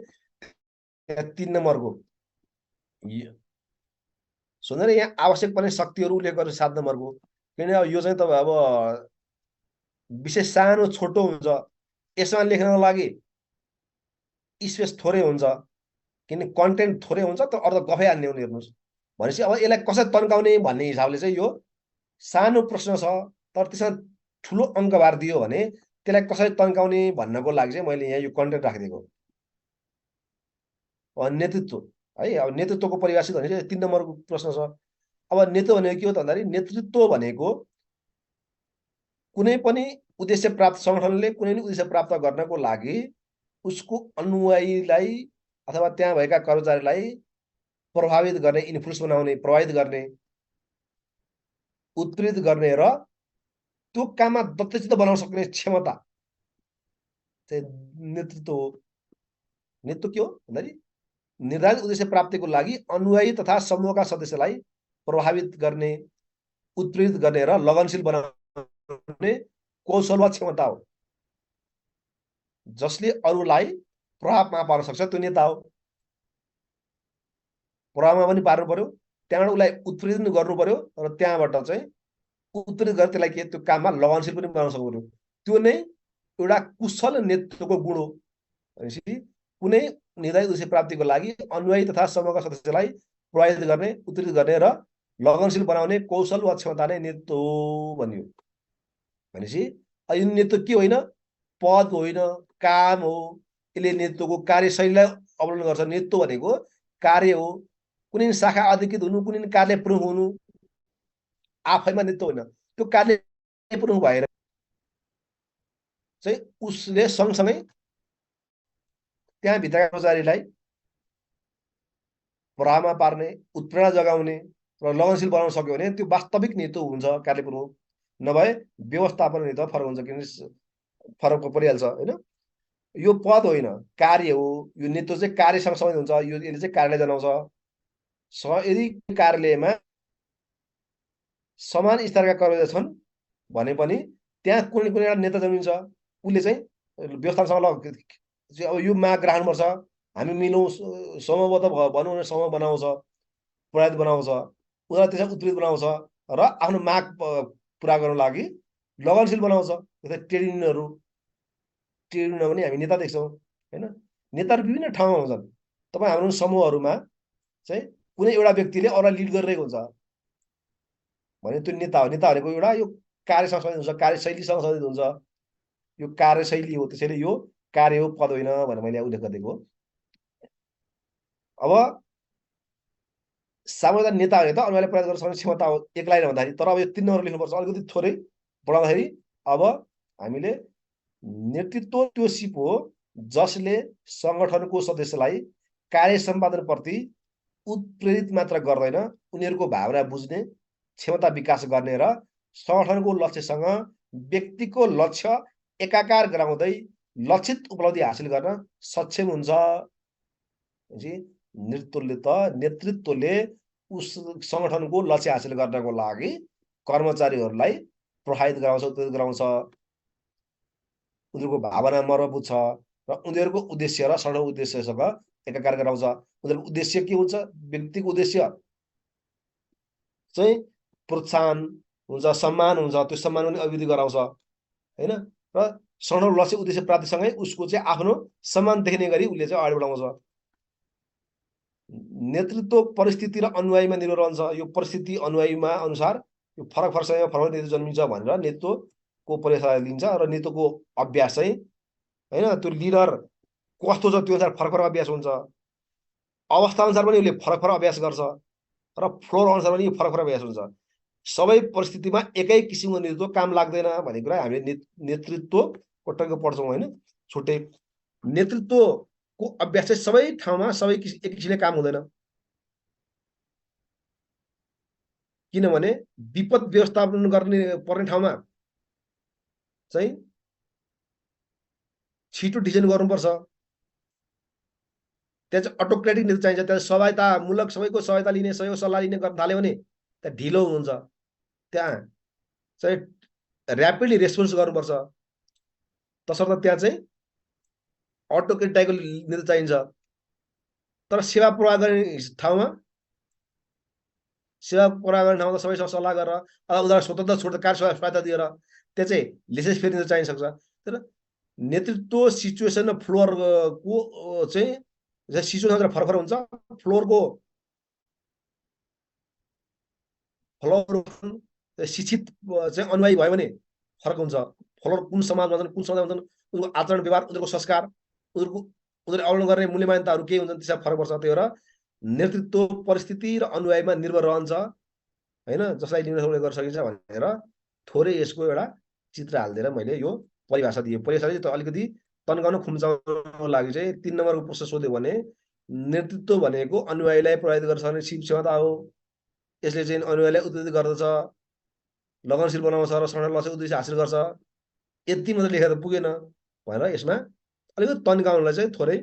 3 नम्बरको सोध्दैन, यहाँ आवश्यक पर्ने शक्तिहरू उल्लेख गर्नु 7 नम्बरको। किनभने यो चाहिँ तपाईँ अब विषय सानो छोटो हुन्छ, यसमा लेख्नको लागि स्पेस थोरै हुन्छ, किनभने कन्टेन्ट थोरै हुन्छ, तर अर्थ गफै हाल्ने हो। हेर्नुहोस् भनेपछि अब यसलाई कसरी तन्काउने भन्ने हिसाबले चाहिँ यो सानो प्रश्न छ, तर त्यसमा ठुलो अङ्कभार दियो भने त्यसलाई कसरी तन्काउने भन्नको लागि चाहिँ मैले यहाँ यो कन्टेन्ट राखिदिएको। नेतृत्व है, अब नेतृत्वको परिभाषित भने 3 नम्बरको प्रश्न छ। अब नेतृत्व भनेको के हो त भन्दाखेरि, नेतृत्व भनेको कुनै पनि उद्देश्य प्राप्त, सङ्गठनले कुनै पनि उद्देश्य प्राप्त गर्नको लागि उसको अनुयायीलाई अथवा त्यहाँ भएका कर्मचारीलाई प्रभावित गर्ने, इन्फ्लुएन्स बनाउने, प्रभावित गर्ने, उत्प्रेरित गर्ने र त्यो काममा दत्तचित्त बनाउन सक्ने क्षमता चाहिँ नेतृत्व हो। नेतृत्व के हो भन्दाखेरि निर्धारित उद्देश्य प्राप्तिको लागि अनुयायी तथा समूहका सदस्यलाई प्रभावित गर्ने, उत्प्रेरित गर्ने र लगनशील बनाउने कौशल वा क्षमता हो। जसले अरूलाई प्रभावमा पार्न सक्छ त्यो नेता हो। प्रभावमा पनि पार्नु पर्यो, त्यहाँबाट उसलाई उत्प्रेरित पनि गर्नु पर्यो र त्यहाँबाट चाहिँ उत्प्रेरित गरेर त्यसलाई के त्यो काममा लगनशील पनि बनाउन सक्नु पर्यो। त्यो नै एउटा कुशल नेतृत्वको गुण हो। भनेपछि कुनै निर्धारित उद्देश्य प्राप्तिको लागि अनुयायी तथा समूहका सदस्यलाई प्रभावित गर्ने, उत्प्रेरित गर्ने र लगनशील बनाउने कौशल वा क्षमता नै नेतृत्व हो भनियो। भनेपछि यो नेतृत्व के होइन, पद होइन, काम हो। यसले नेतृत्वको कार्यशैलीलाई अवलम्बन गर्छ। नेतृत्व भनेको कार्य हो। कुनै शाखा अधिकृत हुनु, कुनै कार्य प्रमुख हुनु आफैमा नेतृत्व होइन। त्यो कार्य प्रमुख भएर चाहिँ उसले सँगसँगै त्यहाँभित्रका कर्मचारीलाई प्रभावमा पार्ने, उत्प्रेरणा जगाउने र लगनशील बनाउन सक्यो भने त्यो वास्तविक नेतृत्व हुन्छ, कार्य प्रमुख। नभए व्यवस्थापन नेतृत्व फरक हुन्छ, किनभने फरक परिहाल्छ होइन। यो पद होइन, कार्य हो। यो नेतृत्व चाहिँ कार्यसँग सम्बन्धित हुन्छ। यसले चाहिँ कार्यालय जनाउँछ। यदि कार्यालयमा समान स्तरका कर्मचारी छन् भने पनि त्यहाँ कुनै कुनै एउटा नेता जन्मिन्छ। उसले चाहिँ व्यवस्थापनसँग अब यो माग राख्नुपर्छ, हामी मिलौँ, समूहबद्ध भनौँ भने समूह बनाउँछ, प्रयास बनाउँछ, उनीहरूलाई त्यसलाई उत्प्रेरित बनाउँछ र आफ्नो माग पुरा गर्नको लागि लगनशील बनाउँछ। ट्रेड युनियनहरू पनि हामी नेता देख्छौँ होइन। नेताहरू विभिन्न ठाउँमा हुन्छन्। तपाईँ हाम्रो समूहहरूमा चाहिँ कुनै एउटा व्यक्तिले अरूलाई लिड गरिरहेको हुन्छ भने त्यो नेता हो। नेता भनेको एउटा यो कार्यसँग सम्बन्धित हुन्छ, कार्यशैलीसँग सम्बन्धित हुन्छ। यो कार्यशैली हो, त्यसैले यो कार्य हो, पद होइन भनेर मैले उल्लेख गरिदिएको। अब सामुदायिक नेता भने त अनुयायीलाई प्रयास गर्न सक्ने क्षमता हो, एक लाइन भन्दाखेरि। तर अब यो 3 नम्बर लेख्नुपर्छ, अलिकति थोरै बढाउँदाखेरि। अब हामीले नेतृत्व त्यो सिप हो जसले सङ्गठनको सदस्यलाई कार्य सम्पादनप्रति उत्प्रेरित मात्र गर्दैन, उनीहरूको भावना बुझ्ने क्षमता विकास गर्ने र सङ्गठनको लक्ष्यसँग व्यक्तिको लक्ष्य एकाकार गराउँदै लक्षित उपलब्धि हासिल गर्न सक्षम हुन्छ। नेतृत्वले उस सङ्गठनको लक्ष्य हासिल गर्नको लागि कर्मचारीहरूलाई प्रभावित गराउँछ, उत्प्रेरित गराउँछ, उनीहरूको भावना मर्म बुझ्छ र उनीहरूको उद्देश्य र सङ्गठनको उद्देश्यसँग एकाकार गराउँछ। उनीहरूको उद्देश्य के हुन्छ? व्यक्तिको उद्देश्य चाहिँ प्रोत्साहन हुन्छ, सम्मान हुन्छ, त्यो सम्मान पनि अभिवृद्धि गराउँछ होइन। र सङ्गठनको लक्ष्य उद्देश्य प्राप्तिसँगै उसको चाहिँ आफ्नो सम्मान देख्ने गरी उसले चाहिँ अगाडि बढाउँछ। नेतृत्व परिस्थिति र अनुयायीमा निर्भर रहन्छ। यो परिस्थिति अनुयायीमा अनुसार यो फरक फरक समयमा फरक नेतृत्व जन्मिन्छ भनेर नेतृत्वको परिभाषा लिन्छ। र नेतृत्वको अभ्यास चाहिँ होइन, त्यो लिडर कस्तो छ त्यो अनुसार फरक फरक अभ्यास हुन्छ। अवस्था अनुसार पनि उसले फरक फरक अभ्यास गर्छ र फ्लोर अनुसार पनि फरक फरक अभ्यास हुन्छ। सबै परिस्थितिमा एकै किसिमको नेतृत्व काम लाग्दैन भन्ने कुरा हामीले नेतृत्वको टङ्क पढ्छौँ होइन। छुट्टै नेतृत्वको अभ्यास चाहिँ सबै ठाउँमा सबै एक किसिमले काम हुँदैन। किनभने विपद व्यवस्थापन गर्ने पर्ने ठाउँमा चाहिँ छिटो डिसिजन गर्नुपर्छ। त्यहाँ चाहिँ अटोक्रेटिक नेतृत्व चाहिन्छ। त्यहाँ सहायतामूलक सबैको सहायता लिने, सबैको सल्लाह लिने गर्न थाल्यो भने त्यहाँ ढिलो हुन्छ। त्यहाँ चाहिँ ऱ्यापिडली रेस्पोन्स गर्नुपर्छ। तसर्थ त्यहाँ चाहिँ अटोक्रेटिक टाइपको नेतृत्व चाहिन्छ। तर सेवा प्रवाह गर्ने ठाउँमा त सबैसँग सल्लाह गरेर उनीहरूलाई स्वतन्त्र छोडेर कार्य स्वायत्ता दिएर त्यहाँ चाहिँ लेसेस फेरि चाहिन सक्छ। तर नेतृत्व सिचुएसन र फ्लोरको चाहिँ सिचुएसन फरक फरक हुन्छ। फ्लोर शिक्षित चाहिँ अनुयायी भयो भने फरक हुन्छ। फ्लोर कुन समाजमा छन्, कुन समुदायमा छन्, उनीहरूको आचरण व्यवहार, उनीहरूको संस्कार, उनीहरूले अवलम्बन गर्ने मूल्य मान्यताहरू के हुन्छन् त्यसमा फरक पर्छ। त्यही भएर नेतृत्व परिस्थिति र अनुयायीमा निर्भर रहन्छ होइन, जसलाई निर्णय गर्न सकिन्छ भनेर थोरै यसको एउटा चित्र हालिदिएर मैले यो परिभाषा दिएँ। परिभाषा चाहिँ अलिकति तन्काउन खुम्चाउनको लागि चाहिँ 3 नम्बरको प्रश्न सोध्यो भने नेतृत्व भनेको अनुयायीलाई प्रभावित गर्न सक्ने सिप क्षमता हो। यसले चाहिँ अनुयायीलाई उत्तेजित गर्दछ, लगनशील बनाउँछ र सङ्गठन लक्ष्य उद्देश्य हासिल गर्छ। यति मात्रै लेखेर पुगेन भनेर यसमा अलिकति तन्काउनलाई चाहिँ थोरै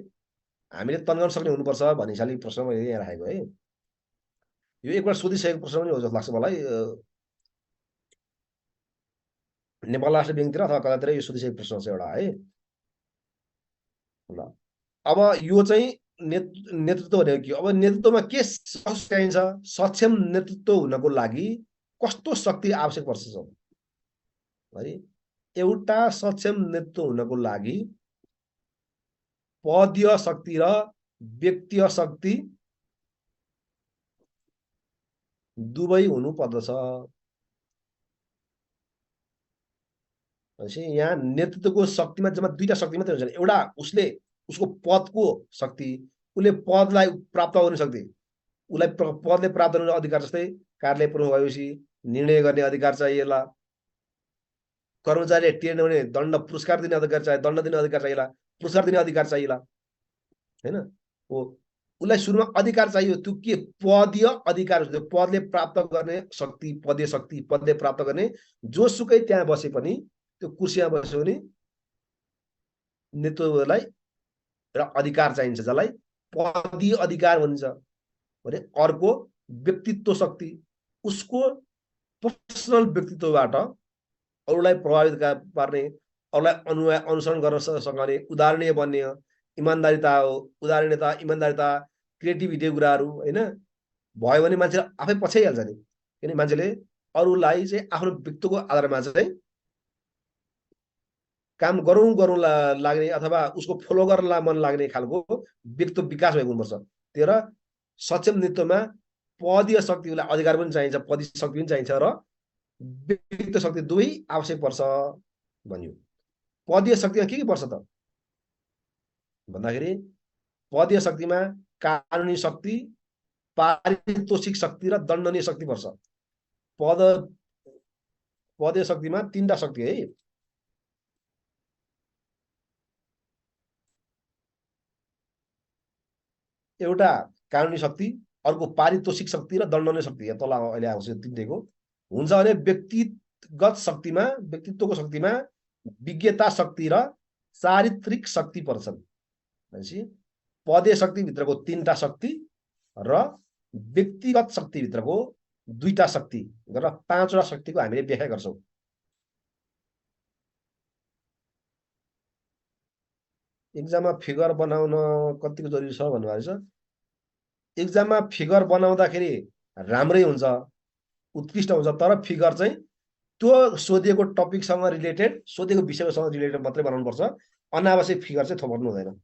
हामीले तन्काउन सक्ने हुनुपर्छ भन्ने हिसाबले प्रश्न मैले यहाँ राखेको है। यो एकपल्ट सोधिसकेको प्रश्न पनि हो जस्तो लाग्छ मलाई। नेपाल राष्ट्र ब्याङ्कतिर अथवा कतातिर यो सोधिसकेको प्रश्न छ एउटा है। ल अब यो चाहिँ नेतृत्व भनेको के? अब नेतृत्वमा के चाहिन्छ? सक्षम नेतृत्व हुनको लागि कस्तो शक्ति आवश्यक पर्छ है? एउटा सक्षम नेतृत्व हुनको लागि पदीय शक्ति र व्यक्तिय शक्ति दुवै हुनु पर्दछ। यहाँ नेतृत्वको शक्तिमा जम्मा दुईटा शक्ति मात्रै हुन्छ। एउटा उसले उसको पदको शक्ति, उसले पदलाई प्राप्त गर्ने शक्ति, उसलाई पदले प्राप्त गर्ने अधिकार, जस्तै कार्यालय प्रमुख भएपछि निर्णय गर्ने अधिकार चाहिएला, कर्मचारीले टेर्ने भने दण्ड पुरस्कार दिने अधिकार चाहिए, दण्ड दिने अधिकार चाहिएला, पुरस्कार दिने अधिकार चाहिएला हैन। हो, उसलाई सुरुमा अधिकार चाहियो। त्यो के? पदीय अधिकार हुन्छ। पदले प्राप्त गर्ने शक्ति, पदीय शक्ति, पदले प्राप्त गर्ने। जोसुकै त्यहाँ बसे पनि, त्यो कुर्सीमा बस्यो भने नेतृत्वलाई एउटा अधिकार चाहिन्छ, जसलाई पदीय अधिकार भनिन्छ। भने अर्को व्यक्तित्व शक्ति, उसको पर्सनल व्यक्तित्वबाट अरूलाई प्रभावित पार्ने, अरूलाई अनुसरण गर्न सक्ने, उदाहरणीय बन्ने, इमान्दारिता हो, उदाहरणीयता, इमान्दारिता, क्रिएटिभिटी कुराहरू हैन भयो भने मान्छे आफै पछ्याइहाल्छ नि। किन मान्छेले अरूलाई चाहिँ आफ्नो व्यक्तित्वको आधारमा चाहिँ काम गरौँ लाग्ने अथवा उसको फलो गर्न मन लाग्ने खालको व्यक्तित्व विकास भएको हुनुपर्छ। त्यही भएर सक्षम नेतृत्वमा पदीय शक्ति, उसलाई अधिकार पनि चाहिन्छ, पदीय शक्ति पनि चाहिन्छ र व्यक्तित्व शक्ति दुवै आवश्यक पर्छ भनियो। पदीय शक्तिमा के पर्छ त भन्दाखेरि, पदीय शक्तिमा कानुनी शक्ति, पारितोषिक शक्ति र दण्डनीय शक्ति पर्छ। पदीय शक्तिमा तीनटा शक्ति है। एउटा कानुनी शक्ति, अर्को पारितोषिक शक्ति र दण्डनीय शक्ति। तल अहिले आउँछ तिनटैको हुन्छ भने व्यक्तिगत शक्तिमा, व्यक्तित्वको शक्तिमा विज्ञता शक्ति र चारित्रिक शक्ति पर्छन्। भनेपछि पदीय शक्ति भित्रको तीनटा शक्ति र व्यक्तिगत शक्ति भित्रको दुईटा शक्ति गरेर पाँचवटा शक्तिको हामीले व्याख्या गर्छौं। एक्जाममा फिगर बनाउन कतिको जरुरी छ भन्नुभएको छ। एक्जाममा फिगर बनाउँदाखेरि राम्रै हुन्छ, उत्कृष्ट हुन्छ, तर फिगर चाहिँ त्यो सोधिएको टपिकसँग रिलेटेड, सोधिएको विषयसँग रिलेटेड मात्रै बनाउनुपर्छ। अनावश्यक फिगर चाहिँ थोपर्नु हुँदैन।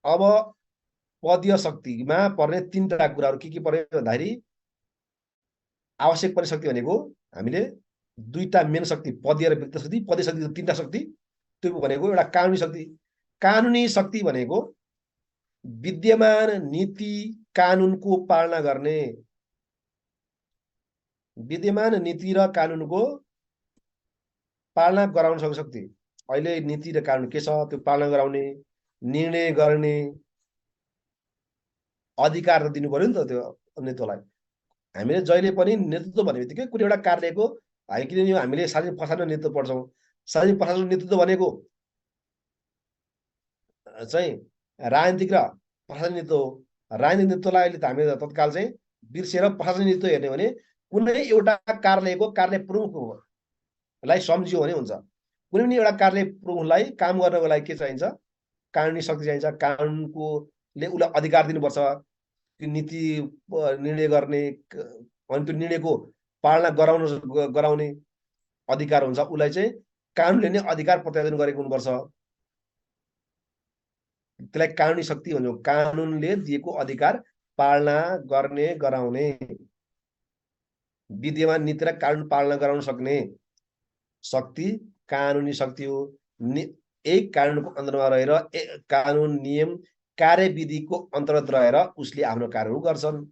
अब पदीय शक्तिमा पर्ने तीनटा कुराहरू के पर्यो भन्दाखेरि, आवश्यक पर्ने शक्ति भनेको हामीले दुईटा मेन शक्ति, पदीय र व्यक्तिगत शक्ति। पदीय शक्ति तीनटा शक्ति, त्यो भनेको एउटा कानुनी शक्ति। कानुनी शक्ति भनेको विद्यमान नीति कानुनको पालना गर्ने, विद्यमान नीति र कानुनको पालना गराउन सक्ने शक्ति। अहिले नीति र कानुन के छ त्यो पालना गराउने, निर्णय गर्ने अधिकार त दिनु पर्यो नि त त्यो नेतृत्वलाई। हामीले जहिले पनि नेतृत्व भन्ने बित्तिकै कुनै एउटा कार्यालयको, किनभने हामीले सार्वजनिक प्रशासन नेतृत्व पढ्छौँ। सार्वजनिक प्रशासन नेतृत्व भनेको चाहिँ राजनीतिक र प्रशासनिक नेतृत्व हो। राजनीतिक नेतृत्वलाई अहिले त हामीले तत्काल चाहिँ बिर्सेर प्रशासनिक नेतृत्व हेर्ने भने कुनै एउटा कार्यालयको कार्यालय प्रमुखलाई सम्झियो भने हुन्छ। कुनै पनि एउटा कार्यालय प्रमुखलाई काम गर्नको लागि के चाहिन्छ? कानुनी शक्ति चाहिन्छ। कानुनकोले उसलाई अधिकार दिनुपर्छ, नीति निर्णय गर्ने अनि त्यो निर्णयको पालना गराउने अधिकार हुन्छ। उसलाई चाहिँ कानुनले नै अधिकार प्रत्यायोजन गरेको हुनुपर्छ। त्यसलाई कानुनी शक्ति भन्छ। कानुनले दिएको अधिकार पालना गर्ने, गराउने, विद्यमान नीति र कानुन पालना गराउन सक्ने शक्ति कानुनी शक्ति हो। एक कानुनको अन्तर्गत रहेर, कानुन नियम कार्यविधिको अन्तर्गत रहेर उसले आफ्नो कार्यहरू गर्छन्।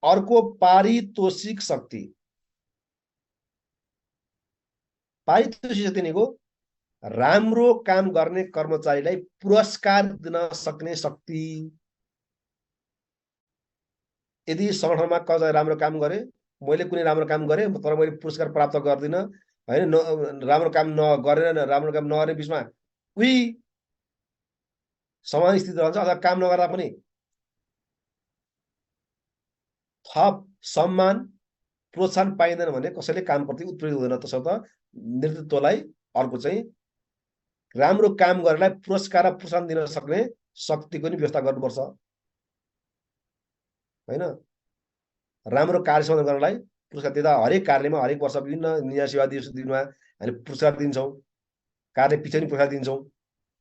अर्को पारितोषिक शक्ति। पारितोषिक शक्ति भनेको राम्रो काम गर्ने कर्मचारीलाई पुरस्कार दिन सक्ने शक्ति। यदि सङ्गठनमा कसैले राम्रो काम गरे, मैले कुनै राम्रो काम गरेँ तर मैले पुरस्कार प्राप्त गर्दिनँ होइन, राम्रो काम नगरेर राम्रो काम नगर्ने बिचमा उही समान स्थिति रहन्छ, अथवा काम नगर्दा पनि थप सम्मान प्रोत्साहन पाइँदैन भने कसैले कामप्रति उत्प्रेरित हुँदैन। तसर्थ नेतृत्वलाई अर्को चाहिँ राम्रो काम गरेलाई पुरस्कार र प्रोत्साहन दिन सक्ने शक्तिको नि व्यवस्था गर्नुपर्छ होइन। राम्रो कार्य सम्पादन गर्नलाई पुरस्कार दिँदा हरेक कार्यमा हरेक वर्ष विभिन्न निजी सेवा दिवसमा हामीले पुरस्कार दिन्छौँ, कार्य पछि पनि पुरस्कार दिन्छौँ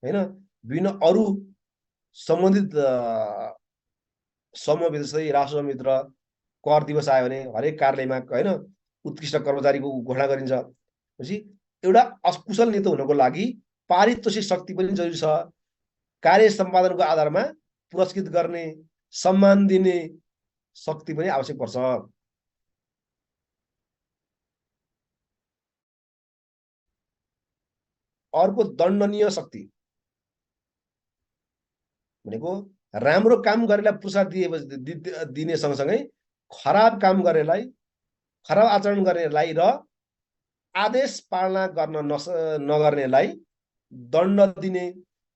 होइन। विभिन्न अरू सम्बन्धित समूहभित्र जस्तै राष्ट्रभित्र कर दिवस आयो भने हरेक कार्यालयमा होइन उत्कृष्ट कर्मचारीको घोषणा गरिन्छ। पछि एउटा अकुशल नेता हुनको लागि पारितोषिक शक्ति पनि जरुरी छ। कार्य सम्पादनको आधारमा पुरस्कृत गर्ने, सम्मान दिने शक्ति पनि आवश्यक पर्छ। अर्को दण्डनीय शक्ति भनेको राम्रो काम गरेलाई पुरस्कार दिने सँगसँगै खराब काम गरेलाई, खराब आचरण गर्नेलाई र आदेश पालना गर्न नगर्नेलाई दण्ड दिने,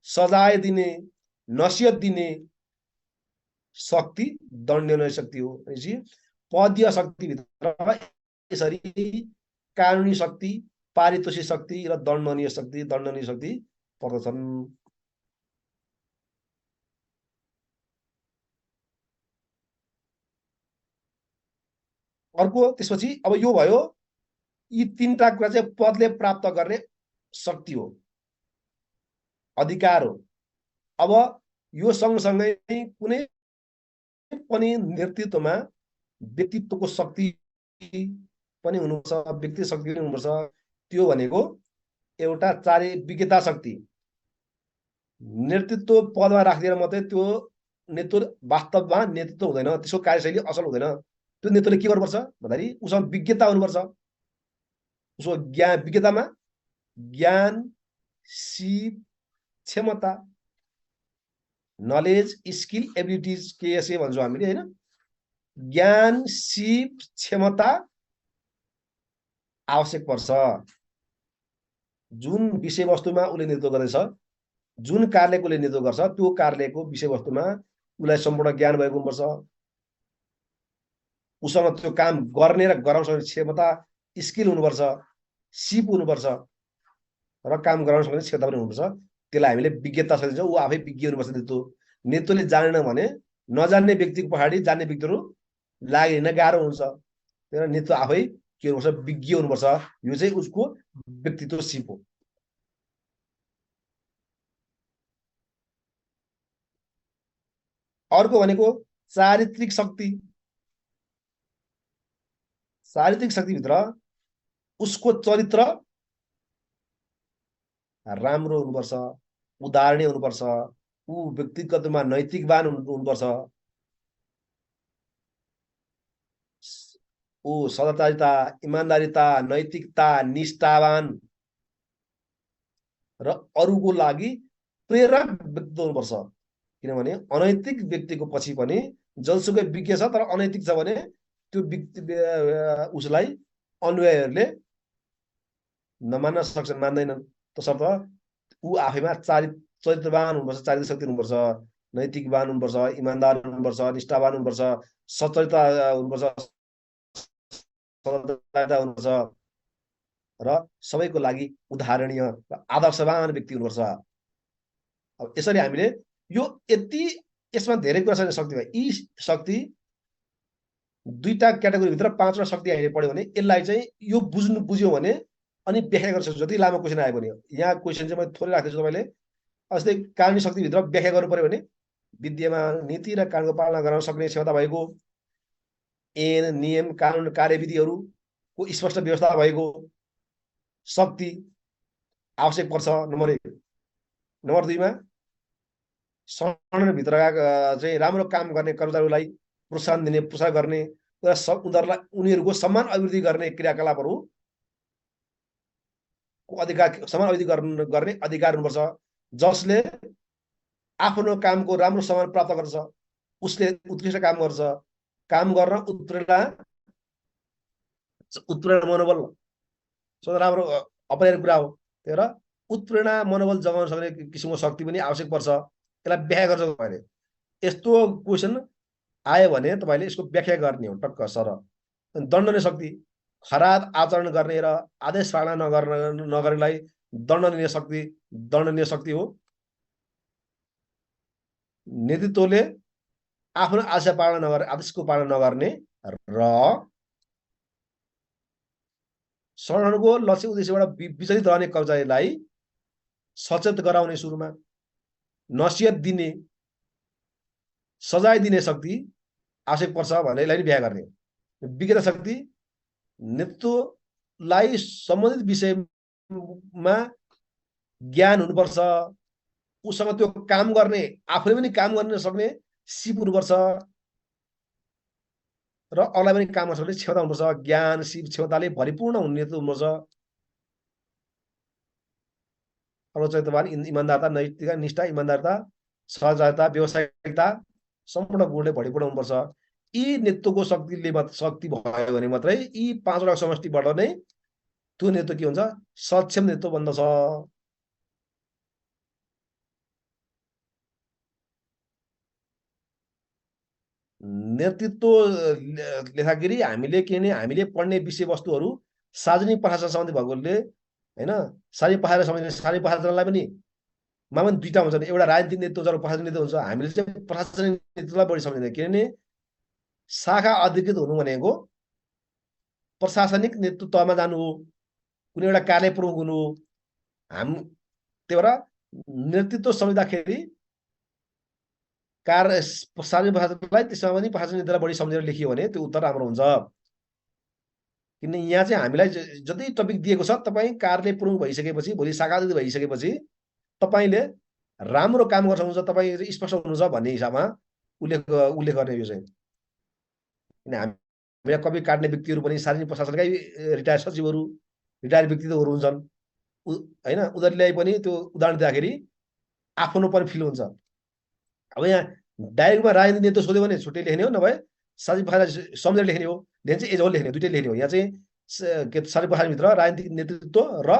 सजाय दिने, नसिहत दिने शक्ति दण्डनीय शक्ति हो। भनेपछि पदीय शक्तिभित्र यसरी कानुनी शक्ति, पारितोषिक शक्ति र दण्डनीय शक्ति पर्दछन्। अर्को त्यसपछि अब यो भयो यी तीनटा कुरा चाहिँ पदले प्राप्त गर्ने शक्ति हो, अधिकार हो। अब यो सँगसँगै कुनै पनि नेतृत्वमा व्यक्तित्वको शक्ति पनि हुनुपर्छ, व्यक्ति शक्ति पनि हुनुपर्छ। त्यो भनेको एउटा चारि विज्ञता शक्ति। नेतृत्व पदमा राखिदिएर मात्रै त्यो नेतृत्व वास्तवमा नेतृत्व हुँदैन, त्यसको कार्यशैली असल हुँदैन। त्यो नेतृत्वले के गर्नुपर्छ भन्दाखेरि उसँग विज्ञता हुनुपर्छ। उसको ज्ञान, विज्ञतामा ज्ञान, सिप, क्षमता, नलेज, स्किल, एबिलिटिज केएसए भन्छौँ हामीले होइन। ज्ञान, सिप, क्षमता आवश्यक पर्छ। जुन विषयवस्तुमा उसले नेतृत्व गर्दैछ, जुन कार्यको उसले नेतृत्व गर्छ, त्यो कार्यको विषयवस्तुमा उसलाई सम्पूर्ण ज्ञान भएको हुनुपर्छ। उसँग त्यो काम गर्ने र गराउन सक्ने क्षमता, स्किल हुनुपर्छ, सिप हुनुपर्छ र काम गराउन सक्ने क्षमता पनि हुनुपर्छ। त्यसलाई हामीले विज्ञता दिन्छौँ। ऊ आफै विज्ञ हुनुपर्छ। नेतृत्वले जानेन भने नजान्ने व्यक्तिको पछाडि जान्ने व्यक्तिहरू लागि हिँड्न गाह्रो हुन्छ। त्यही भएर नेतृत्व आफै के हुनुपर्छ, विज्ञ हुनुपर्छ। यो चाहिँ उसको व्यक्तित्व सिप हो। अर्को भनेको चारित्रिक शक्ति। चारित्रिक शक्तिभित्र उसको चरित्र राम्रो हुनुपर्छ, उदाहरणीय हुनुपर्छ, ऊ व्यक्तिगतमा नैतिकवान हुनुपर्छ, ऊ सदाचारिता, इमान्दारिता, नैतिकता, निष्ठावान र अरूको लागि प्रेरक व्यक्तित्व हुनुपर्छ। किनभने अनैतिक व्यक्तिको पछि पनि जसुकै विज्ञ छ तर अनैतिक छ भने त्यो व्यक्ति उसलाई अनुयायीहरूले नमान्न सक्छन्, मान्दैनन्। तसर्थ ऊ आफैमा चरित्रवान हुनुपर्छ, चारित्रिक शक्ति हुनुपर्छ, नैतिकवान हुनुपर्छ, इमान्दार हुनुपर्छ, निष्ठावान हुनुपर्छ, सच्चरित्र हुनुपर्छ, हुनुपर्छ र सबैको लागि उदाहरणीय र आदर्शवान व्यक्ति हुनुपर्छ। अब यसरी हामीले यो यति यसमा धेरै कुरा छ शक्तिमा। यी शक्ति दुईटा क्याटेगोरीभित्र पाँचवटा शक्ति हामीले पढ्यो भने यसलाई चाहिँ यो बुझ्यो भने अनि व्याख्या गर्न सक्छु। जति लामो क्वेसन आयो भने यहाँ क्वेसन चाहिँ मैले थोरै राख्दैछु तपाईँले। जस्तै कानुनी शक्तिभित्र व्याख्या गर्नु पर्यो भने विद्यमान नीति र कानुनको पालना गर्न सक्ने क्षमता भएको, ऐन, नियम, कानुन, कार्यविधिहरूको स्पष्ट व्यवस्था भएको शक्ति आवश्यक पर्छ। नम्बर 1। नम्बर 2 मा सङ्गठनभित्रका चाहिँ राम्रो काम गर्ने कर्मचारीहरूलाई प्रोत्साहन दिने, प्रोत्साहन गर्ने र उनीहरूको सम्मान अभिवृद्धि गर्ने क्रियाकलापहरू अधिकार, सम्मान अभिवृद्धि गर्ने अधिकार हुनुपर्छ। जसले आफ्नो कामको राम्रो सम्मान प्राप्त गर्छ, उसले उत्कृष्ट काम गर्छ, काम गर्न उत्प्रेरणा मनोबल सबभन्दा राम्रो अपनाउने कुरा हो। त्यही भएर उत्प्रेरणा मनोबल जगाउन सक्ने किसिमको शक्ति पनि आवश्यक पर्छ। यसलाई व्याख्या गर्छ तपाईँले, यस्तो क्वेसन आयो भने तपाईँले यसको व्याख्या गर्ने हो टक्क सर। दण्डनीय शक्ति, खराब आचरण गर्ने र आदेश पालना नगर्नेलाई दण्डनीय शक्ति हो। नेतृत्वले आफ्नो आदेशको पालना नगर्ने र संगठनको लक्ष्य उद्देश्यबाट विचलित रहने कर्मचारीलाई सचेत गराउने, सुरुमा नसिहत दिने, सजाय दिने शक्ति आवश्यक पर्छ भनेर यसलाई व्याख्या गर्ने। विक्रेता शक्ति, नेतृत्वलाई सम्बन्धित विषयमा ज्ञान हुनुपर्छ, उसँग त्यो काम गर्ने, आफूले पनि काम गर्न सक्ने सिप हुनुपर्छ र अरूलाई पनि काम गर्न सक्ने क्षमता हुनुपर्छ। ज्ञान सिप क्षमताले भरिपूर्ण हुने नेतृत्व हुनुपर्छ। अब चाहिँ तपाईँ इमान्दारता, नैतिकता, निष्ठा, इमान्दारता, सहजता, व्यवसायिकता सम्पूर्ण गुणले भरिपूर्ण हुनुपर्छ। यी नेतृत्वको शक्ति भयो भने मात्रै यी 5वटा समष्टिबाट नै त्यो नेतृत्व के हुन्छ, सक्षम नेतृत्व बन्दछ। नेतृत्व लेखागिरी हामीले के भने हामीले पढ्ने विषयवस्तुहरू सार्वजनिक प्रशासन सम्बन्धी भएकोले हैन, सार्वजनिक प्रशासनलाई पनि मामा दुईटा हुन्छ, एउटा राजनीतिक नेतृत्व हुन्छ र प्रशासनिक नेतृत्व हुन्छ। हामीले चाहिँ प्रशासनिक नेतृत्वलाई बढी सम्झिँदैन, किनभने शाखा अधिकृत हुनु भनेको प्रशासनिक नेतृत्वमा जानु हो, कुनै एउटा कार्य प्रमुख हुनु हो। त्यही भएर नेतृत्व सम्झिँदाखेरि सार्वजनिक प्रशासनलाई, त्यसमा पनि प्रशासनिक नेतृत्वलाई बढी सम्झेर लेखियो भने त्यो उत्तर राम्रो हुन्छ। किन यहाँ चाहिँ हामीलाई जति टपिक दिएको छ, तपाईँ कार्य प्रमुख भइसकेपछि, भोलि शाखा अधिकृत भइसकेपछि तपाईँले राम्रो काम गर्न सक्नुहुन्छ, तपाईँ स्पष्ट हुनुहुन्छ भन्ने हिसाबमा उल्लेख गर्ने। यो चाहिँ किन हामीलाई कपी काट्ने व्यक्तिहरू पनि सार्वजनिक प्रशासनकै रिटायर्ड सचिवहरू, रिटायर्ड व्यक्तित्वहरू हुन्छन् हैन। उनीहरूले पनि त्यो उदाहरण दिँदाखेरि आफ्नो पनि फिल हुन्छ। अब यहाँ डाइरेक्टमा राजनीतिक नेतृत्व सोध्यो भने छुट्टै लेख्ने हो, नभए सार्वजनिक प्रशासन सम्झेर लेख्ने हो, लेख्ने चाहिँ एज होल लेख्ने, दुइटै लेख्ने हो। यहाँ चाहिँ सार्वजनिक प्रशासनभित्र राजनीतिक नेतृत्व र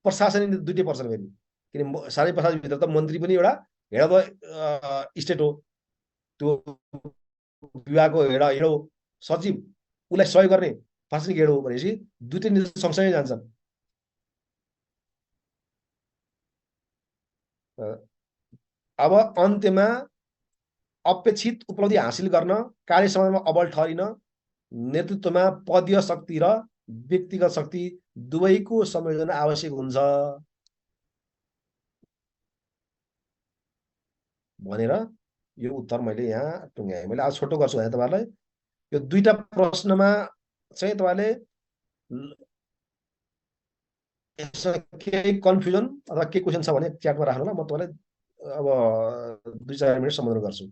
प्रशासनिक दुइटै पर्छन् फेरि। किन सार्वजनिक प्रशासनभित्र त मन्त्री पनि एउटा हेड अफ स्टेट हो, त्यो विभागको हेड हो, सचिव उसलाई सहयोग गर्ने प्रशासनिक हेड हो भनेपछि दुइटै नेतृत्व सँगसँगै जान्छन्। अब अन्त्यमा अपेक्षित उपलब्धि हासिल गर्न, कार्य समयमा अबल ठहरिन नेतृत्वमा पदीय शक्ति र व्यक्तिगत शक्ति दुवैको संयोजन आवश्यक हुन्छ भनेर यो उत्तर मैले यहाँ टुङ्ग्याएँ। मैले आज छोटो गर्छु भने तपाईँहरूलाई यो दुईटा प्रश्नमा चाहिँ तपाईँले केही कन्फ्युजन अथवा के क्वेसन छ भने च्याटमा राख्नु ल, म तपाईँलाई अब 2-4 मिनट सम्बोधन गर्छु।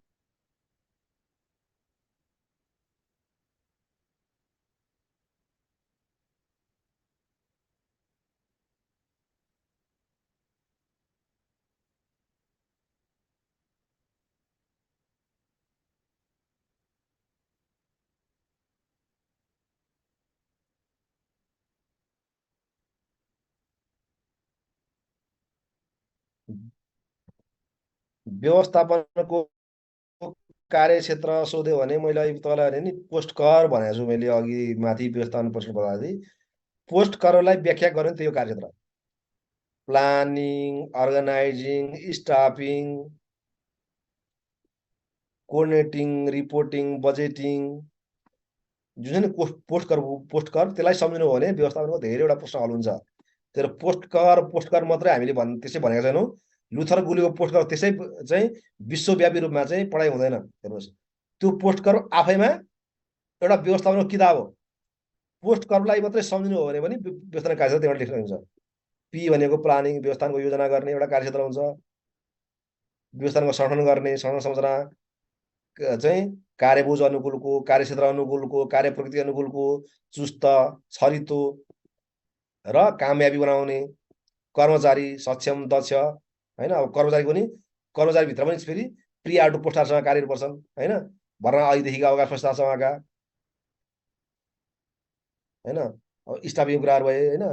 व्यवस्थापनको कार्यक्षेत्र सोध्यो भने मैले अहिले तपाईँलाई भने नि पोस्ट कर भनेको छु। मैले अघि माथि व्यवस्थापन प्रश्न पढाउँदै पोस्ट करलाई व्याख्या गर्ने त्यो कार्यक्षेत्र, planning, organising, staffing, coordinating, reporting, budgeting, जुन चाहिँ पोस्ट कर त्यसलाई सम्झिनु हो भने व्यवस्थापनको धेरैवटा प्रश्न हल हुन्छ। तर पोस्ट कर मात्रै हामीले त्यसै भनेको छैनौँ। लुथर गुलीको पोस्ट कर त्यसै चाहिँ विश्वव्यापी रूपमा चाहिँ पढाइ हुँदैन। हेर्नुहोस्, त्यो पोस्ट कर आफैमा एउटा व्यवस्थापनको किताब हो। पोस्ट करलाई मात्रै सम्झिनु हो भने पनि व्यवस्थापन कार्यक्षेत्र त्यहाँबाट लेख्न हुन्छ। पी भनेको प्लानिङ, व्यवस्थापनको योजना गर्ने एउटा कार्यक्षेत्र हुन्छ। व्यवस्थापनको संगठन गर्ने, संगठन संरचना चाहिँ कार्यबोझ अनुकूलको, कार्यक्षेत्र अनुकूलको, कार्य प्रकृति अनुकूलको, चुस्त, छरितो र कामयाबी बनाउने, कर्मचारी सक्षम, दक्ष हैन। अब कर्मचारी पनि कर्मचारीभित्र पनि फेरि प्री आउट पोस्टरसँग कार्यहरू पर्छन् हैन। भर्ना अहिलेदेखिका अवकाश प्रस्ताव छ उहाँका, होइन। अब स्टाफिङ कुराहरू भए, होइन,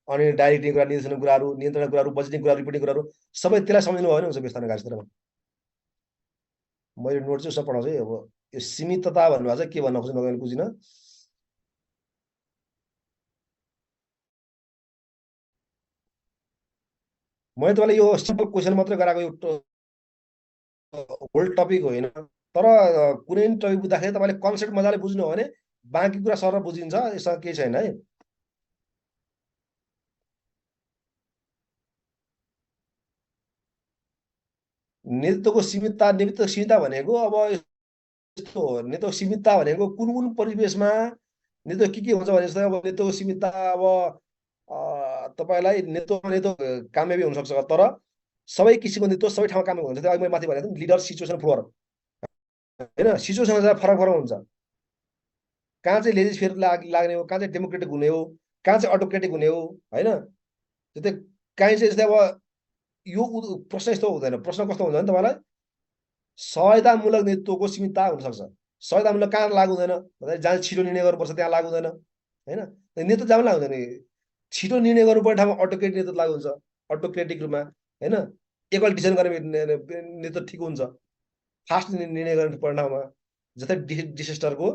अनि डाइरेक्टिङ कुरा, निर्देशनको कुराहरू, नियन्त्रणको कुराहरू, बजेटिङ कुराहरू, रिपोर्टिङ कुराहरू, सबै त्यसलाई सम्झिनु भयो भने हुन्छ व्यवस्थापन कार्यक्षेत्रमा। मैले नोट चाहिँ उसमा पढाउँछु है। अब यो सीमितता भन्नुभएको चाहिँ के भन्न खोज्नु मैले बुझिनँ। मैले तपाईँलाई यो सिम्पल क्वेसन मात्रै गराएको, यो होल टपिक होइन। तर कुनै पनि टपिक बुझ्दाखेरि तपाईँले कन्सेप्ट मजाले बुझ्नु हो भने बाँकी कुरा सरल बुझिन्छ, यसमा केही छैन है। नेतृत्वको सीमितता, नेतृत्व सीमितता भनेको अब यस्तो हो। नेतृत्व सीमितता भनेको कुन कुन परिवेशमा नेतृत्व के हुन्छ भने, जस्तै अब नेतृत्वको सीमितता अब तपाईँलाई नेतृत्व नेतृत्व कामयाबी हुनसक्छ, तर सबै किसिमको नेतृत्व सबै ठाउँमा कामयाबी हुन्छ। त्यो अघि मैले माथि भनेको थिएँ, लिडर सिचुएसन फ्लोर, होइन, सिचुएसन अनुसार फरक फरक हुन्छ। कहाँ चाहिँ लेजिस फेरि लाग्ने हो, कहाँ चाहिँ डेमोक्रेटिक हुने हो, कहाँ चाहिँ अटोक्रेटिक हुने हो, होइन। जस्तै काहीँ चाहिँ जस्तै अब यो प्रश्न यस्तो हुँदैन। प्रश्न कस्तो हुन्छ भने तपाईँलाई सहायतामूलक नेतृत्वको सीमितता हुनसक्छ। सहायतामूलक कहाँ लागु हुँदैन भन्दाखेरि जहाँ छिटो निर्णय गर्नुपर्छ त्यहाँ लागु हुँदैन, होइन। नेतृत्व जहाँ पनि लागु हुँदैन। छिटो निर्णय गर्नुपर्ने ठाउँमा अटोक्रेटिक नेतृत्व लागु हुन्छ, अटोक्रेटिक रूपमा, होइन। एकल डिसिजन गर्ने नेतृत्व ठिक हुन्छ। फास्ट निर्णय गर्नुपर्ने ठाउँमा, जस्तै डिसेस्टरको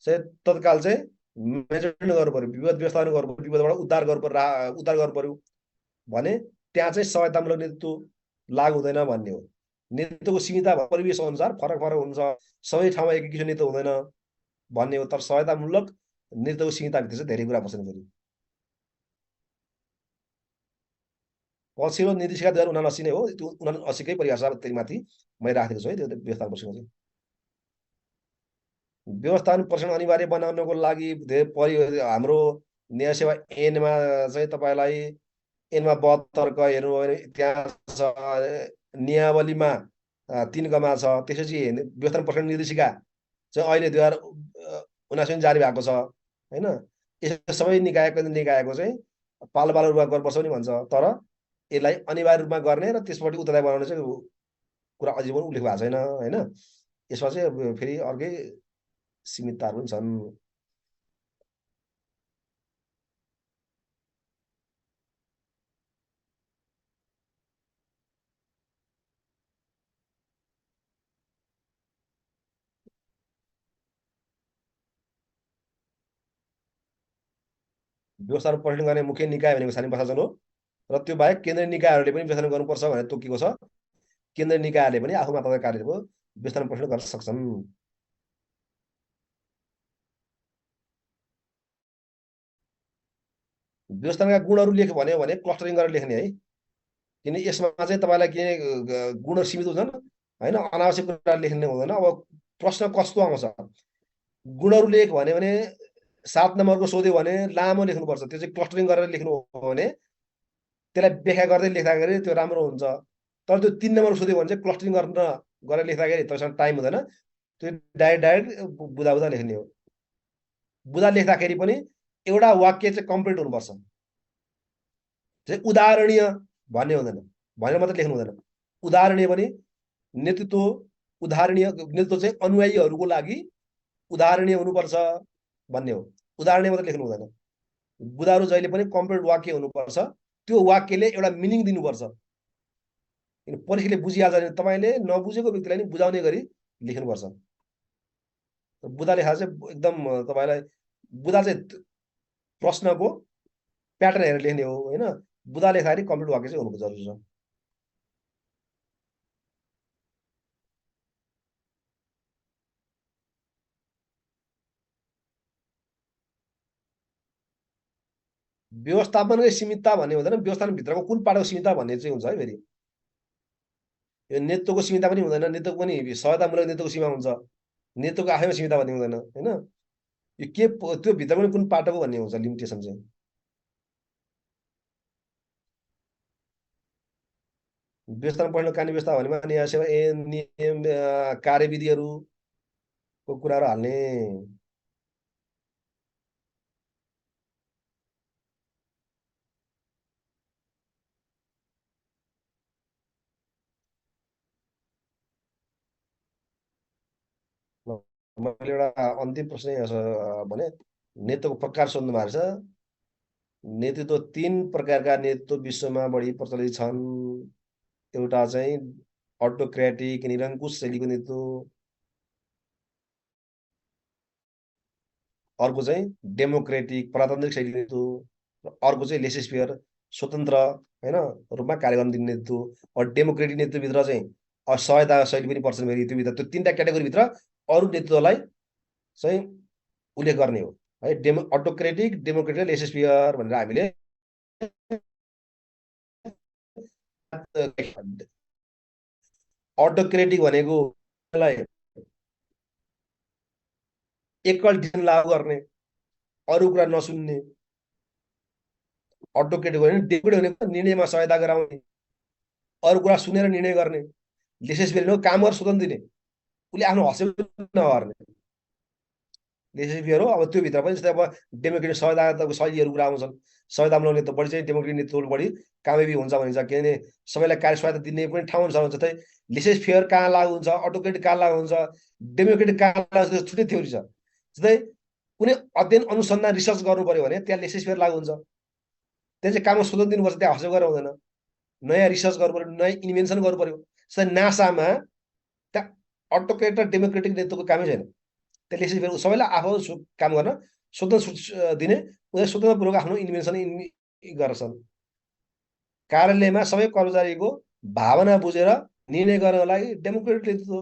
चाहिँ तत्काल चाहिँ मेजरमेन्ट गर्नु पर्यो, विपद व्यवस्थापन गर्नु पर्यो, विपदबाट उद्धार गर्नु पर्यो, उद्धार गर्नु पर्यो भने त्यहाँ चाहिँ सहायतामूलक नेतृत्व लागु हुँदैन भन्ने हो। नेतृत्वको सीमितता परिवेश अनुसार फरक फरक हुन्छ, सबै ठाउँमा एक किसिम नेतृत्व हुँदैन भन्ने हो। तर सहायतामूलक नेतृत्वको सीमितताभित्र चाहिँ धेरै कुरा बस्छन् फेरि। पछिल्लो निर्देशिका 2079 नै हो, त्यो 79कै परिभाषा त्यही माथि मैले राखेको छु है, त्यो व्यवस्थापन प्रसङ्ग चाहिँ। व्यवस्थापन प्रशिक्षण अनिवार्य बनाउनको लागि हाम्रो न्याय सेवा ऐनमा चाहिँ तपाईँलाई ऐनमा 72 क हेर्नु भने त्यहाँ छ, नियमावलीमा 3 गमा छ। त्यसपछि व्यवस्थापन प्रशिक्षण निर्देशिका चाहिँ अहिले 2079 जारी भएको छ, होइन। यस सबै निकायको चाहिँ पालो पालो रूपमा गर्नुपर्छ पनि भन्छ। तर यसलाई अनिवार्य रूपमा गर्ने र त्यसपट्टि उत्तरदायी बनाउने चाहिँ कुरा अझै पनि उल्लेख भएको छैन, होइन। यसमा चाहिँ फेरि अर्कै सीमितताहरू पनि छन्। व्यवस्थापन प्रशिक्षण गर्ने मुख्य निकाय भनेको स्थानीय प्रशासन हो, र त्यो बाहेक केन्द्रीय निकायहरूले पनि व्यवस्थापन गर्नुपर्छ भनेर तोकिएको छ। केन्द्रीय निकायहरूले पनि आफू मात्र कार्यको व्यवस्थापन प्रशिक्षण गर्न सक्छन्। व्यवस्थापनका गुणहरू लेख भन्यो भने क्लस्टरिङ गरेर लेख्ने है। किन यसमा चाहिँ तपाईँलाई के गुणहरू सीमित हुन्छन्, होइन, अनावश्यक कुरा लेख्ने हुँदैन। अब प्रश्न कस्तो आउँछ, गुणहरू लेख भन्यो भने 7 नम्बरको सोध्यो भने लामो लेख्नुपर्छ। त्यो चाहिँ क्लस्टरिङ गरेर लेख्नु हो भने त्यसलाई व्याख्या गर्दै लेख्दाखेरि त्यो राम्रो हुन्छ। तर त्यो 3 नम्बर सोध्यो भने चाहिँ क्लस्टरिङ गरेर लेख्दाखेरि तपाईँसँग टाइम हुँदैन। त्यो डाइरेक्ट डाइरेक्ट बुझा बुझा लेख्ने हो। बुझा लेख्दाखेरि पनि एउटा वाक्य चाहिँ कम्प्लिट हुनुपर्छ। चाहिँ उदाहरणीय भन्ने हुँदैन, भनेर मात्रै लेख्नु हुँदैन। उदाहरणीय पनि नेतृत्व, उदाहरणीय नेतृत्व चाहिँ अनुयायीहरूको लागि उदाहरणीय हुनुपर्छ भन्ने हो। उदाहरणीय मात्रै लेख्नु हुँदैन। बुदाहरू जहिले पनि कम्प्लिट वाक्य हुनुपर्छ। त्यो वाक्यले एउटा मिनिङ दिनुपर्छ। किन परीक्षाले बुझिहाल्छ भने तपाईँले नबुझेको व्यक्तिलाई नि बुझाउने गरी लेख्नुपर्छ। बुझा लेखा चाहिँ एकदम तपाईँलाई बुझा चाहिँ प्रश्नको प्याटर्न हेरेर लेख्ने हो, होइन। बुझा लेख्दाखेरि कम्प्लिट वाक्य चाहिँ हुनु जरुरी छ। व्यवस्थापनकै सीमितता भन्ने हुँदैन, व्यवस्थापनभित्रको कुन पाटोको सीमितता भन्ने चाहिँ हुन्छ है फेरि। यो नेतृत्वको सीमितता पनि हुँदैन, नेतृत्व पनि सहायतामूलक नेतृत्वको सीमा हुन्छ। नेतृत्वको आफैमा सीमितता भन्ने हुँदैन, होइन। यो के त्यो भित्र पनि कुन पाटोको भन्ने हुन्छ लिमिटेसन चाहिँ। व्यवस्थापन पहिलो कानुनी व्यवस्था भनेमा न्याय सेवा नियम कार्यविधिहरूको कुराहरू हाल्ने। मैले एउटा अन्तिम प्रश्न भने नेतृत्वको प्रकार सोध्नु भएको छ। नेतृत्व 3 प्रकारका नेतृत्व विश्वमा बढी प्रचलित छन्। एउटा चाहिँ अटोक्रेटिक निरङ्कुश शैलीको नेतृत्व, अर्को चाहिँ डेमोक्रेटिक प्रजातान्त्रिक शैलीको नेतृत्व, र अर्को चाहिँ लेसेस्फेयर स्वतन्त्र होइन रूपमा कार्य गर्न दिने नेतृत्व। डेमोक्रेटिक नेतृत्वभित्र चाहिँ सहायता शैली पनि पर्छन् फेरि त्योभित्र। त्यो 3टा क्याटेगोरीभित्र अरू नेतृत्वलाई चाहिँ उल्लेख गर्ने हो है। अटोक्रेटिक, डेमोक्रेटिक, लेसेस्फेयर भनेर हामीले अटोक्रेटिक भनेको एकल डिसिजन लागू गर्ने, अरू कुरा नसुन्ने। अटोक्रेटिक भने डेपुटी भनेको निर्णयमा सहायता गराउने, अरू कुरा सुनेर निर्णय गर्ने। लेसेस्फेयर भनेको काम गरेर स्वतन्त्र दिने, उसले आफ्नो हस्तेले नगर्ने लेसेस्फेयर हो। अब त्योभित्र पनि जस्तै अब डेमोक्रेटिक सहायताको शैलीहरू कुरा आउँछन्। सहायतामूलक नेतृत्व बढी चाहिँ डेमोक्रेटिक नेतृत्व बढी कामयाबी हुन्छ भनिन्छ, किनभने सबैलाई कार्य सहायता दिने पनि ठाउँ हुन्छ। जस्तै लेसेस्फेयर कहाँ लागु हुन्छ, अटोक्रेटिक कहाँ लागु हुन्छ, डेमोक्रेटिक कहाँ लागु हुन्छ, छुट्टै थ्योरी छ। जस्तै कुनै अध्ययन अनुसन्धान रिसर्च गर्नु पर्यो भने त्यहाँ लेसेस्फेयर लागु हुन्छ, त्यहाँ चाहिँ काममा स्वतन्त्र दिनुपर्छ, त्यहाँ हस्तेल गरेर हुँदैन। नयाँ रिसर्च गर्नु पर्यो, नयाँ इन्भेन्सन गर्नु पर्यो। जस्तै नासामा त्यहाँ अटोक्रेटिक र डेमोक्रेटिक नेतृत्वको कामै छैन। त्यहाँ लेसेस्फेयर सबैलाई आफू काम गर्न स्वतन्त्र दिने, उनीहरू स्वतन्त्रपूर्वक आफ्नो इन्भेन्सन गर्छन्। कार्यालयमा सबै कर्मचारीको भावना बुझेर निर्णय गर्नको लागि डेमोक्रेटिक नेतृत्व,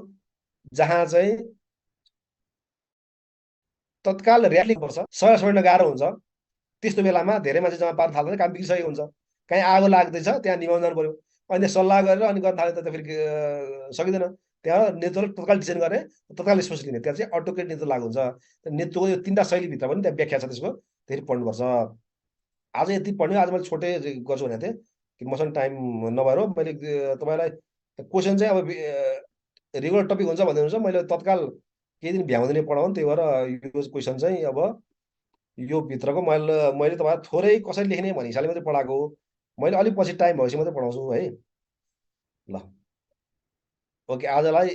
जहाँ चाहिँ तत्काल र्याली पर्छ, सबै समेट्न गाह्रो हुन्छ। त्यस्तो बेलामा धेरै मान्छे जम्मा पार्न थाल्दा काम बिग्रिसकेको हुन्छ। कहीँ आगो लाग्दैछ, त्यहाँ निभाउन जानु पर्यो, अनि सल्लाह गरेर अनि गर्न थाल्यो त फेरि सकिँदैन। त्यहाँ नेतृत्वले तत्काल डिसिजन गर्ने, तत्काल स्पोन्स लिने, त्यहाँ चाहिँ अटोक्रेटिक नेतृत्व लागु हुन्छ। नेतृत्वको यो 3टा शैलीभित्र पनि त्यहाँ व्याख्या छ त्यसको, फेरि पढ्नुपर्छ। आज यति पढ्यो, आज मैले छोटै गर्छु भनेको थिएँ कि मसँग टाइम नभएर हो। मैले तपाईँलाई क्वेसन चाहिँ अब रेगुलर टपिक हुन्छ भन्दै हुन्छ, मैले तत्काल केही दिन भ्याउँदैन पढाउनु, त्यही भएर यो क्वेसन चाहिँ अब यो भित्रको मैले तपाईँलाई थोरै कसरी लेख्ने भन्ने हिसाबले मात्रै पढाएको हो। मैले अलिक पछि टाइम भएपछि मात्रै पढाउँछु है। ल, ओके, आजलाई